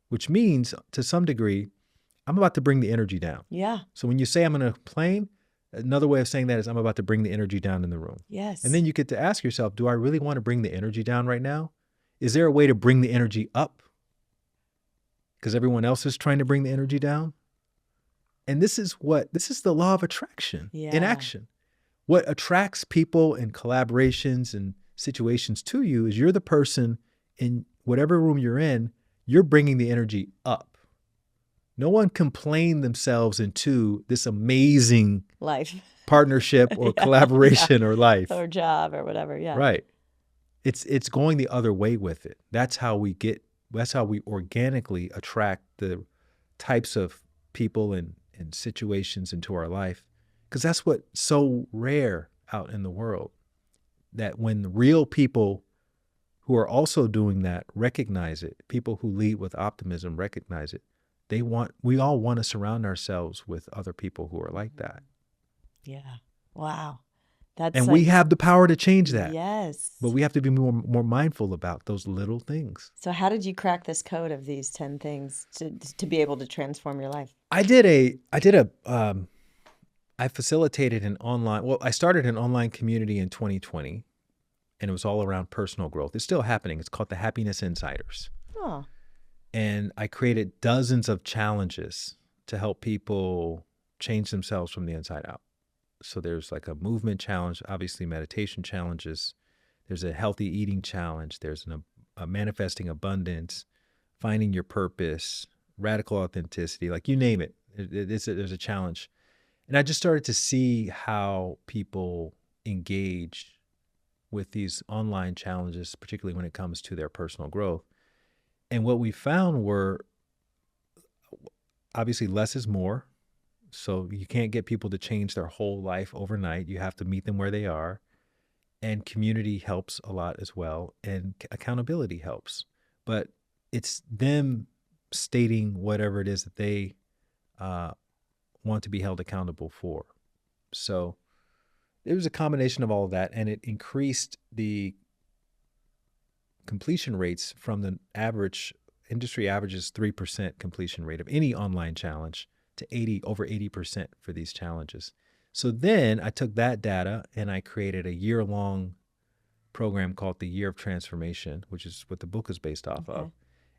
which means to some degree, I'm about to bring the energy down. Yeah. So when you say I'm going to complain, another way of saying that is I'm about to bring the energy down in the room. Yes. And then you get to ask yourself, do I really want to bring the energy down right now? Is there a way to bring the energy up? Because everyone else is trying to bring the energy down. And this is the law of attraction in Yeah. action. What attracts people and collaborations and situations to you is you're the person in whatever room you're in, you're bringing the energy up. No one complained themselves into this amazing life partnership or collaboration or life. or job or whatever. Yeah. Right. It's going the other way with it. That's how we organically attract the types of people and situations into our life. Because that's what's so rare out in the world. That when real people who are also doing that recognize it, people who lead with optimism recognize it, we all want to surround ourselves with other people who are like that. Yeah. Wow. That's And we have the power to change that. Yes. But we have to be more mindful about those little things. So how did you crack this code of these 10 things to be able to transform your life? I facilitated I started an online community in 2020, and it was all around personal growth. It's still happening. It's called the Happiness Insiders. Oh. And I created dozens of challenges to help people change themselves from the inside out. So there's like a movement challenge, obviously meditation challenges. There's a healthy eating challenge. There's a manifesting abundance, finding your purpose, radical authenticity, like you name it. There's a challenge. And I just started to see how people engage with these online challenges, particularly when it comes to their personal growth. And what we found were obviously less is more. So you can't get people to change their whole life overnight. You have to meet them where they are. And community helps a lot as well. And accountability helps. But it's them stating whatever it is that they want to be held accountable for. So it was a combination of all of that. And it increased the completion rates from the industry averages 3% completion rate of any online challenge to over 80% for these challenges. So then I took that data and I created a year-long program called the Year of Transformation, which is what the book is based off of.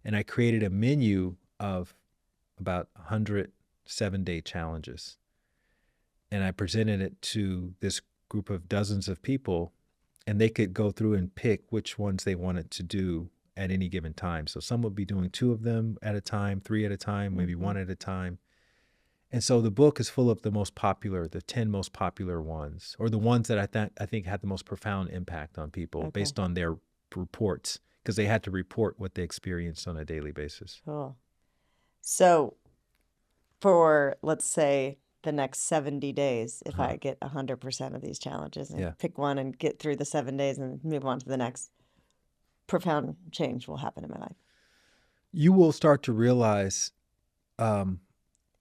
And I created a menu of about 100 7-day challenges. And I presented it to this group of dozens of people, and they could go through and pick which ones they wanted to do at any given time. So some would be doing 2 of them at a time, 3 at a time, maybe 1 at a time. And so the book is full of the 10 most popular ones, or the ones that I think had the most profound impact on people based on their reports, because they had to report what they experienced on a daily basis. Cool. So for, let's say, the next 70 days, if I get 100% of these challenges and pick one and get through the 7 days and move on to the next, profound change will happen in my life. You will start to realize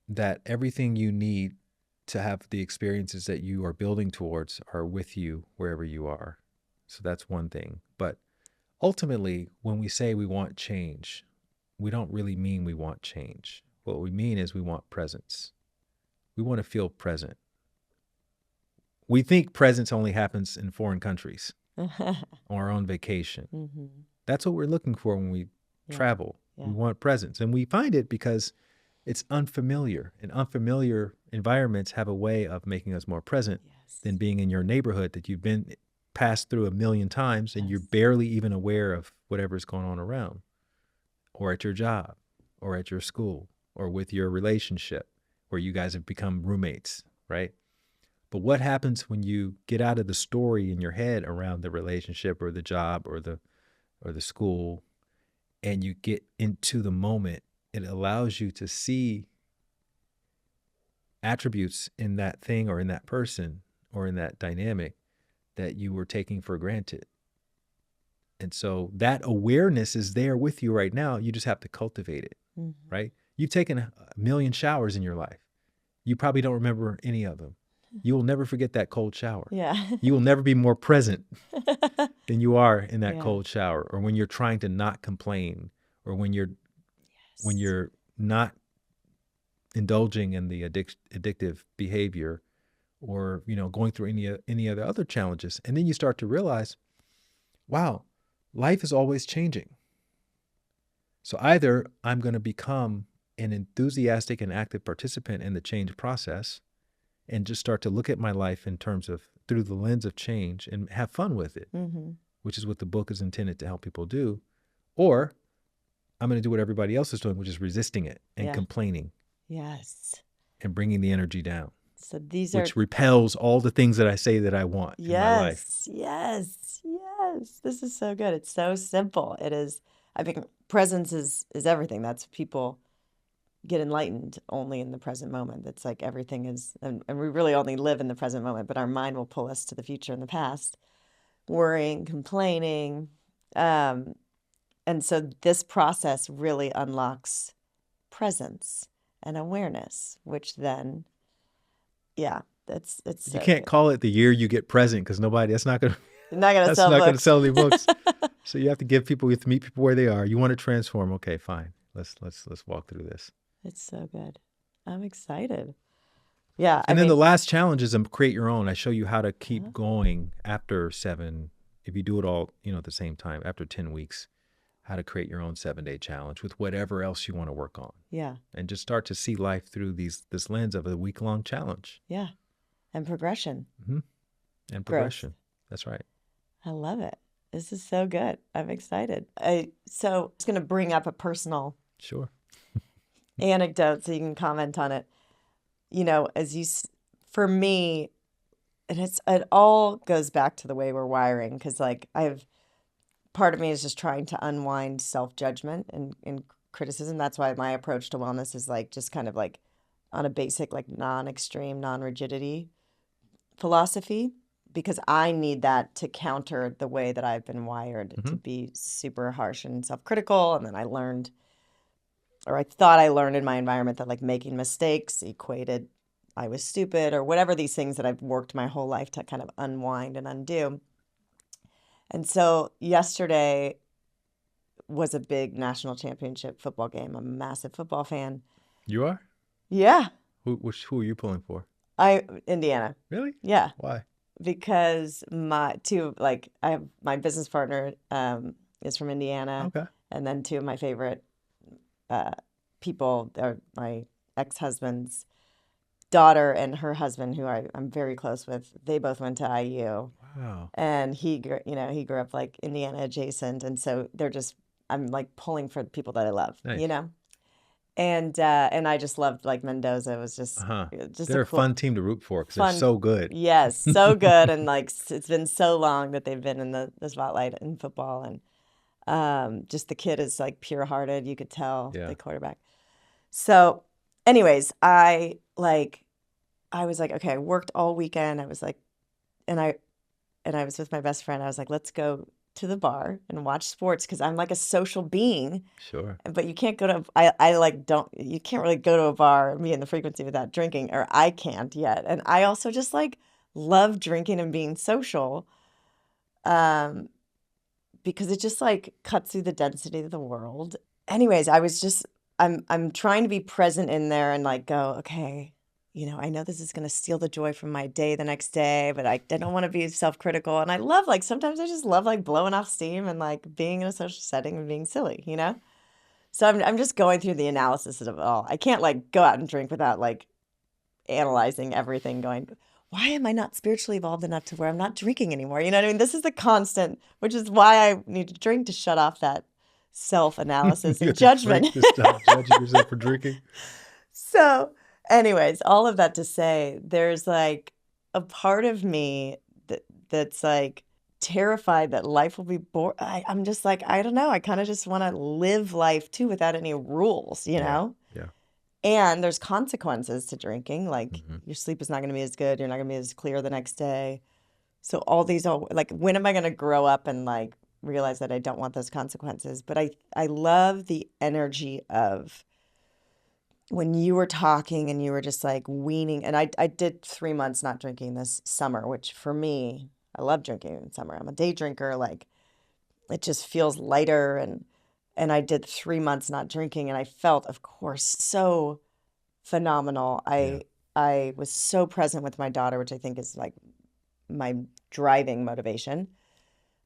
that everything you need to have the experiences that you are building towards are with you wherever you are. So that's one thing. But ultimately, when we say we want change, we don't really mean we want change. What we mean is we want presence. We want to feel present. We think presence only happens in foreign countries or on vacation. Mm-hmm. That's what we're looking for when we travel. Yeah. We want presence. And we find it because it's unfamiliar. And unfamiliar environments have a way of making us more present than being in your neighborhood that you've been passed through a million times and you're barely even aware of whatever's going on around, or at your job, or at your school, or with your relationship where you guys have become roommates, right? But what happens when you get out of the story in your head around the relationship or the job or the school, and you get into the moment? It allows you to see attributes in that thing or in that person or in that dynamic that you were taking for granted. And so that awareness is there with you right now. You just have to cultivate it, right? You've taken a million showers in your life. You probably don't remember any of them. You will never forget that cold shower. Yeah. You will never be more present than you are in that cold shower, or when you're trying to not complain, or when you're not indulging in the addictive behavior, or going through any other challenges. And then you start to realize, wow, life is always changing. So either I'm going to become an enthusiastic and active participant in the change process and just start to look at my life in terms of through the lens of change and have fun with it, which is what the book is intended to help people do, or I'm going to do what everybody else is doing, which is resisting it and complaining. Yes. And bringing the energy down. So which repels all the things that I say that I want in my life. Yes. This is so good. It's so simple. It is. I think presence is everything. That's people get enlightened only in the present moment. It's like everything is, and we really only live in the present moment, but our mind will pull us to the future and the past, worrying, complaining. And so this process really unlocks presence and awareness, which then, it's. You can't call it the year you get present, because that's not going to that's not going to sell any books. So you have to meet people where they are. You want to transform. Okay, fine. Let's walk through this. It's so good. I'm excited. Yeah. And then the last challenge is create your own. I show you how to keep going after 7, if you do it all, at the same time, after 10 weeks, how to create your own 7-day challenge with whatever else you want to work on. Yeah. And just start to see life through this lens of a week-long challenge. Yeah. And progression. Mm-hmm. And progression. Growth. That's right. I love it. This is so good. I'm excited. So it's going to bring up a personal anecdote so you can comment on it. For me, and it all goes back to the way we're wiring, because part of me is just trying to unwind self-judgment and criticism. That's why my approach to wellness is just kind of on a basic, non-extreme, non-rigidity philosophy, because I need that to counter the way that I've been wired to be super harsh and self-critical. And then I learned, or I thought I learned in my environment, that making mistakes equated I was stupid, or whatever these things that I've worked my whole life to kind of unwind and undo. And so yesterday was a big national championship football game. I'm a massive football fan. You are? Yeah. Who are you pulling for? Indiana. Really? Yeah. Why? Because I have my business partner is from Indiana. Okay. And then 2 of my favorite people are my ex-husband's daughter and her husband, who I'm very close with. They both went to IU. Wow. And he grew up Indiana adjacent, and so I'm pulling for the people that I love, Nice. And I just loved like Mendoza. It was Uh-huh. just a They're a cool, fun team to root for because they're fun. so good. Yes, so good. And like it's been so long that they've been in the spotlight in football. And just the kid is like pure hearted. You could tell Yeah. the quarterback. So, anyways, I was like, okay, I worked all weekend. I was like, and I was with my best friend. I was like, let's go to the bar and watch sports because I'm like a social being. Sure. But you can't go to, I like don't, you can't really go to a bar, me and the frequency without drinking, or I can't yet. And I also just like love drinking and being social, because it just like cuts through the density of the world. Anyways, I'm trying to be present in there and like go, okay, I know this is going to steal the joy from my day the next day, but I don't want to be self-critical. And I love like, sometimes I just love like blowing off steam and like being in a social setting and being silly, So I'm just going through the analysis of it all. I can't like go out and drink without like analyzing everything, going, why am I not spiritually evolved enough to where I'm not drinking anymore? You know what I mean? This is the constant, which is why I need to drink to shut off that self-analysis You and have to judgment. drink to stop judging yourself for drinking. So, anyways, all of that to say, there's like a part of me that's like terrified that life will be boring. I'm just like, I don't know. I kind of just want to live life too without any rules, Yeah. And there's consequences to drinking. Like Mhm. your sleep is not going to be as good. You're not going to be as clear the next day. So all these, like, when am I going to grow up and like realize that I don't want those consequences? But I love the energy of when you were talking and you were just like weaning. And I did 3 months not drinking this summer, which for me, I love drinking in summer. I'm a day drinker. Like it just feels lighter. And I did 3 months not drinking and I felt, of course, so phenomenal. Yeah. I was so present with my daughter, which I think is like my driving motivation.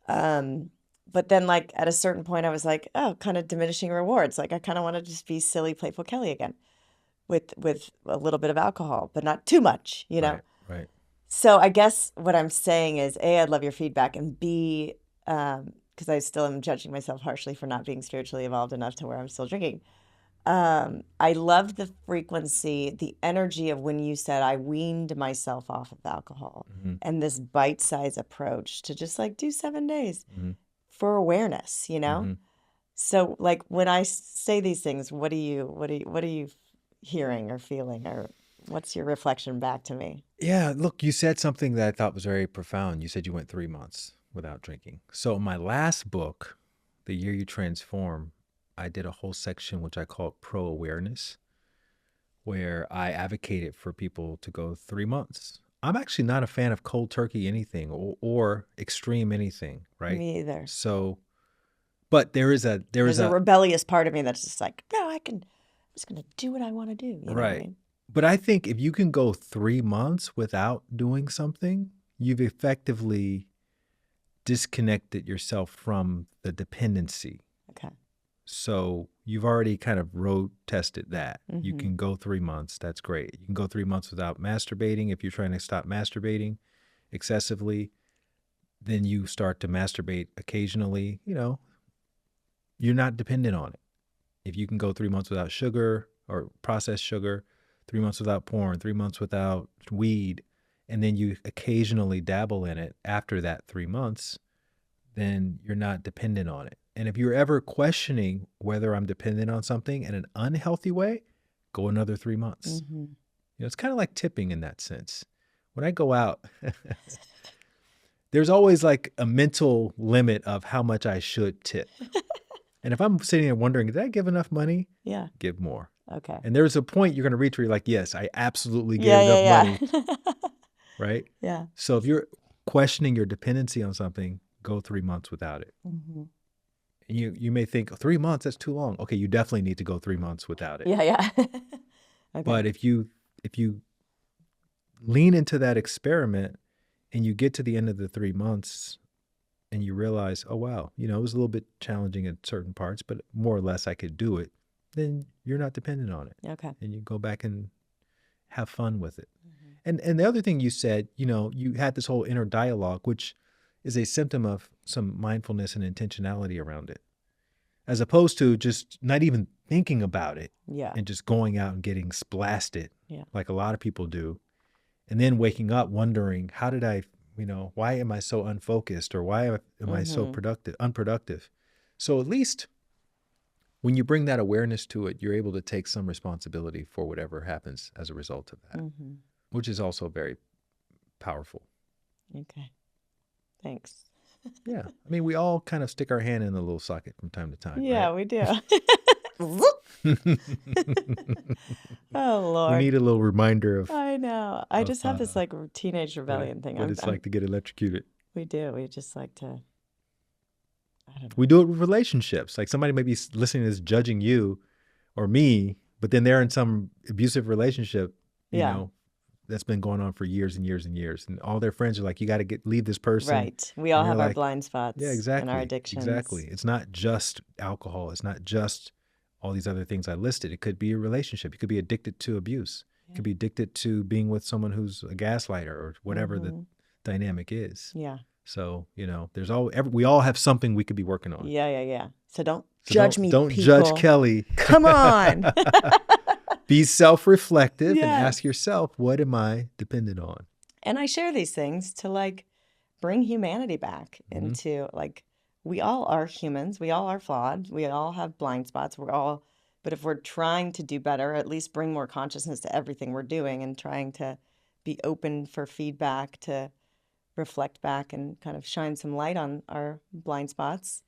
But then like at a certain point I was like, oh, kind of diminishing rewards. Like I kind of want to just be silly, playful Kelly again with a little bit of alcohol, but not too much, Right. So I guess what I'm saying is, A, I'd love your feedback, and B, because I still am judging myself harshly for not being spiritually evolved enough to where I'm still drinking. I loved the frequency, the energy of when you said I weaned myself off of alcohol Mhm. and this bite-sized approach to just like do 7 days Mhm. for awareness, Mhm. So like when I say these things, what are you hearing or feeling, or what's your reflection back to me? Yeah, look, you said something that I thought was very profound. You said you went 3 months without drinking. So in my last book, The Year You Transform, I did a whole section which I called Pro Awareness, where I advocated for people to go 3 months. I'm actually not a fan of cold turkey anything or extreme anything, right? Me either. So, but There's a rebellious part of me that's just like, no, I'm just going to do what I want to do. You know what I right. mean? But I think if you can go 3 months without doing something, you've effectively disconnected yourself from the dependency. Okay. So you've already kind of road tested that. You Mhm. can go 3 months. That's great. You can go 3 months without masturbating. If you're trying to stop masturbating excessively, then you start to masturbate occasionally. You're not dependent on it. If you can go 3 months without sugar or processed sugar, 3 months without porn, 3 months without weed, and then you occasionally dabble in it after that 3 months, then you're not dependent on it. And if you're ever questioning whether I'm dependent on something in an unhealthy way, go another 3 months. Mhm. It's kind of like tipping in that sense. When I go out, there's always like a mental limit of how much I should tip. And if I'm sitting there wondering, did I give enough money? Yeah. Give more. Okay. And there's a point you're going to reach where you're like, yes, I absolutely gave Yeah, enough yeah, money, yeah. right? Yeah. So if you're questioning your dependency on something, go 3 months without it. Mhm. And you may think 3 months, that's too long. Okay, you definitely need to go 3 months without it. Yeah, yeah. Okay. But if you lean into that experiment and you get to the end of the 3 months and you realize, oh wow, it was a little bit challenging in certain parts, but more or less I could do it, then you're not dependent on it. Okay. And you go back and have fun with it. Mhm. And the other thing you said, you had this whole inner dialogue, which is a symptom of some mindfulness and intentionality around it, as opposed to just not even thinking about it Yeah. and just going out and getting blasted Yeah. like a lot of people do. And then waking up wondering, how did I, why am I so unfocused, or why am I so unproductive? So at least when you bring that awareness to it, you're able to take some responsibility for whatever happens as a result of that, which is also very powerful. Okay. Thanks. Yeah. I mean, we all kind of stick our hand in the little socket from time to time, Yeah, right? we do. Oh, Lord. We need a little reminder of I know. I just have this like teenage rebellion thing. what it's like to get electrocuted. We do. We just like to, I don't know. We do it with relationships. Like somebody may be listening to this judging you or me, but then they're in some abusive relationship, you know, that's been going on for years and years and years. And all their friends are like, you got to leave this person. Right. We all have our blind spots. Yeah, exactly. And our addictions. Exactly. It's not just alcohol. It's not just all these other things I listed. It could be a relationship. You could be addicted to abuse. You could be addicted to being with someone who's a gaslighter or whatever the dynamic is. Yeah. So, we all have something we could be working on. Yeah. So don't judge me, Don't people. judge Kelly. Come on. Be self-reflective and ask yourself, what am I dependent on? And I share these things to like bring humanity back into like, we all are humans. We all are flawed. We all have blind spots. But if we're trying to do better, at least bring more consciousness to everything we're doing and trying to be open for feedback, to reflect back and kind of shine some light on our blind spots,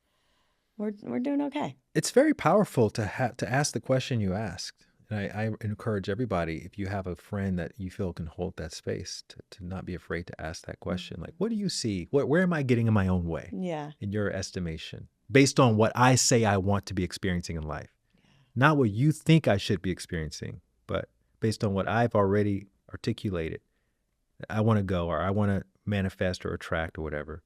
we're doing okay. It's very powerful to ask the question you asked. And I encourage everybody, if you have a friend that you feel can hold that space, to not be afraid to ask that question. Like, what do you see? Where am I getting in my own way? Yeah. In your estimation, based on what I say I want to be experiencing in life. Not what you think I should be experiencing, but based on what I've already articulated. I want to go, or I want to manifest or attract or whatever.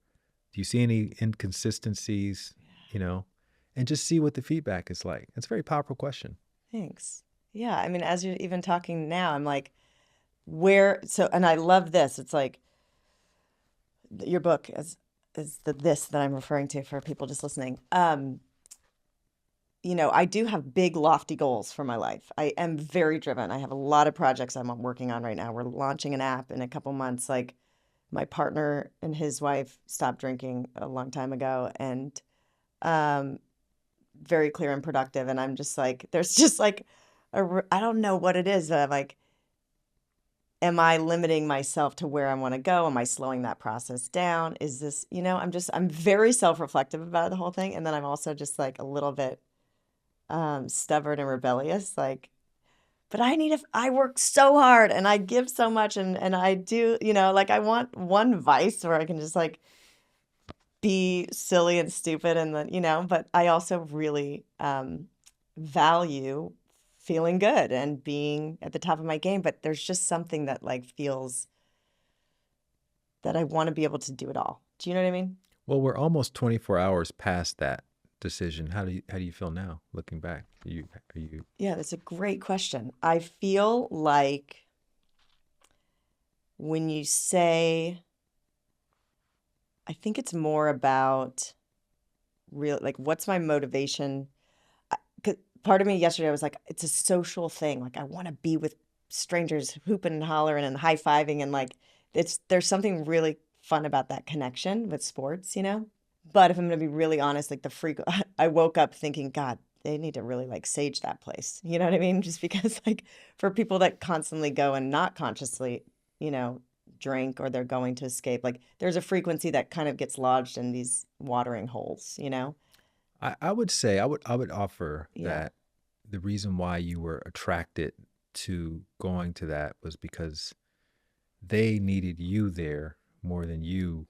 Do you see any inconsistencies, and just see what the feedback is like? It's a very powerful question. Thanks. Yeah. I mean, as you're even talking now, I'm like, and I love this. It's like your book is this that I'm referring to for people just listening. I do have big, lofty goals for my life. I am very driven. I have a lot of projects I'm working on right now. We're launching an app in a couple months. Like, my partner and his wife stopped drinking a long time ago, and very clear and productive. And I'm just like, there's just like, I don't know what it is, but I'm like, am I limiting myself to where I want to go? Am I slowing that process down? Is this, I'm very self-reflective about the whole thing. And then I'm also just like a little bit stubborn and rebellious, like, but I work so hard and I give so much, and I do, like, I want one vice where I can just like be silly and stupid, and then, but I also really value feeling good and being at the top of my game. But there's just something that like feels that I want to be able to do it all. Do you know what I mean? Well, we're almost 24 hours past that decision. How do you feel now, looking back? Are you? Yeah, that's a great question. I feel like when you say, I think it's more about like, what's my motivation? 'Cause part of me yesterday, I was like, it's a social thing. Like, I want to be with strangers hooping and hollering and high-fiving, and like, there's something really fun about that connection with sports, But if I'm going to be really honest, like I woke up thinking, God, they need to really like sage that place. You know what I mean? Just because like for people that constantly go and not consciously, drink, or they're going to escape, like there's a frequency that kind of gets lodged in these watering holes, I would say, I would offer that the reason why you were attracted to going to that was because they needed you there more than you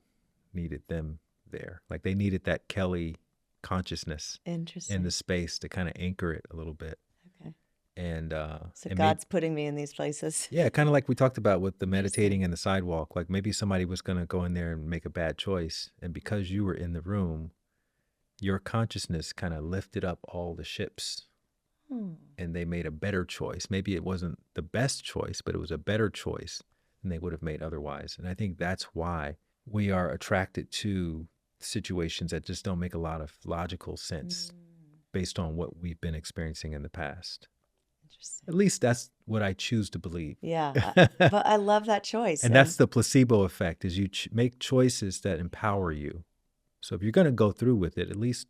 needed them there. Like, they needed that Kelly consciousness in the space to kind of anchor it a little bit. Okay. And so God's putting me in these places. Yeah, kind of like we talked about with the meditating and the sidewalk. Like, maybe somebody was going to go in there and make a bad choice, and because you were in the room, your consciousness kind of lifted up all the ships, and they made a better choice. Maybe it wasn't the best choice, but it was a better choice than they would have made otherwise. And I think that's why we are attracted to situations that just don't make a lot of logical sense. based on what we've been experiencing in the past. Interesting. At least that's what I choose to believe. Yeah. But I love that choice. And that's the placebo effect, is you make choices that empower you. So if you're going to go through with it, at least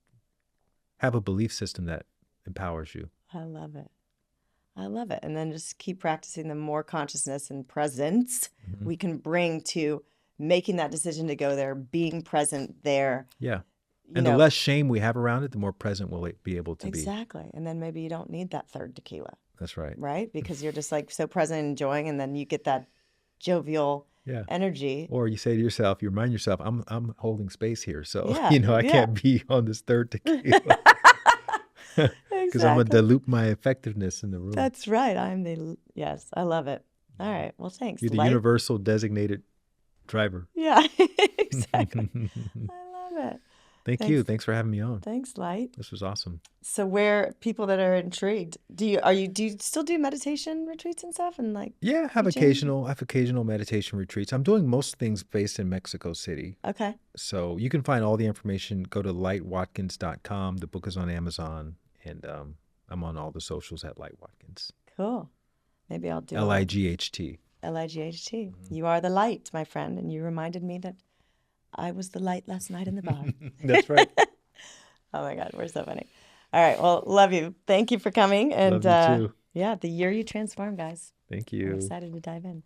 have a belief system that empowers you. I love it. I love it. And then just keep practicing the more consciousness and presence we can bring to making that decision to go there, being present there. Yeah. And the less shame we have around it, the more present we'll be able to be. Exactly. And then maybe you don't need that third tequila. That's right. Right? Because you're just like so present and enjoying, and then you get that jovial energy. Or you say to yourself, you remind yourself, I'm holding space here. So, Yeah, I can't be on this third tequila. Because I'm going to dilute my effectiveness in the room. That's right. Yes, I love it. All right. Well, thanks. You're the universal designated driver. Yeah, exactly. I love it. Thanks. You. Thanks for having me on. Thanks, Light. This was awesome. So where people that are intrigued, do you still do meditation retreats and stuff? And I have occasional meditation retreats. I'm doing most things based in Mexico City. Okay. So you can find all the information. Go to lightwatkins.com. The book is on Amazon, and I'm on all the socials at Light Watkins. Cool. Maybe I'll do LIGHT. LIGHT. You are the light, my friend, and you reminded me that I was the light last night in the bar. That's right. Oh my God, we're so funny. All right, well, love you. Thank you for coming. And love you too. The year you transform, guys. Thank you. I'm excited to dive in.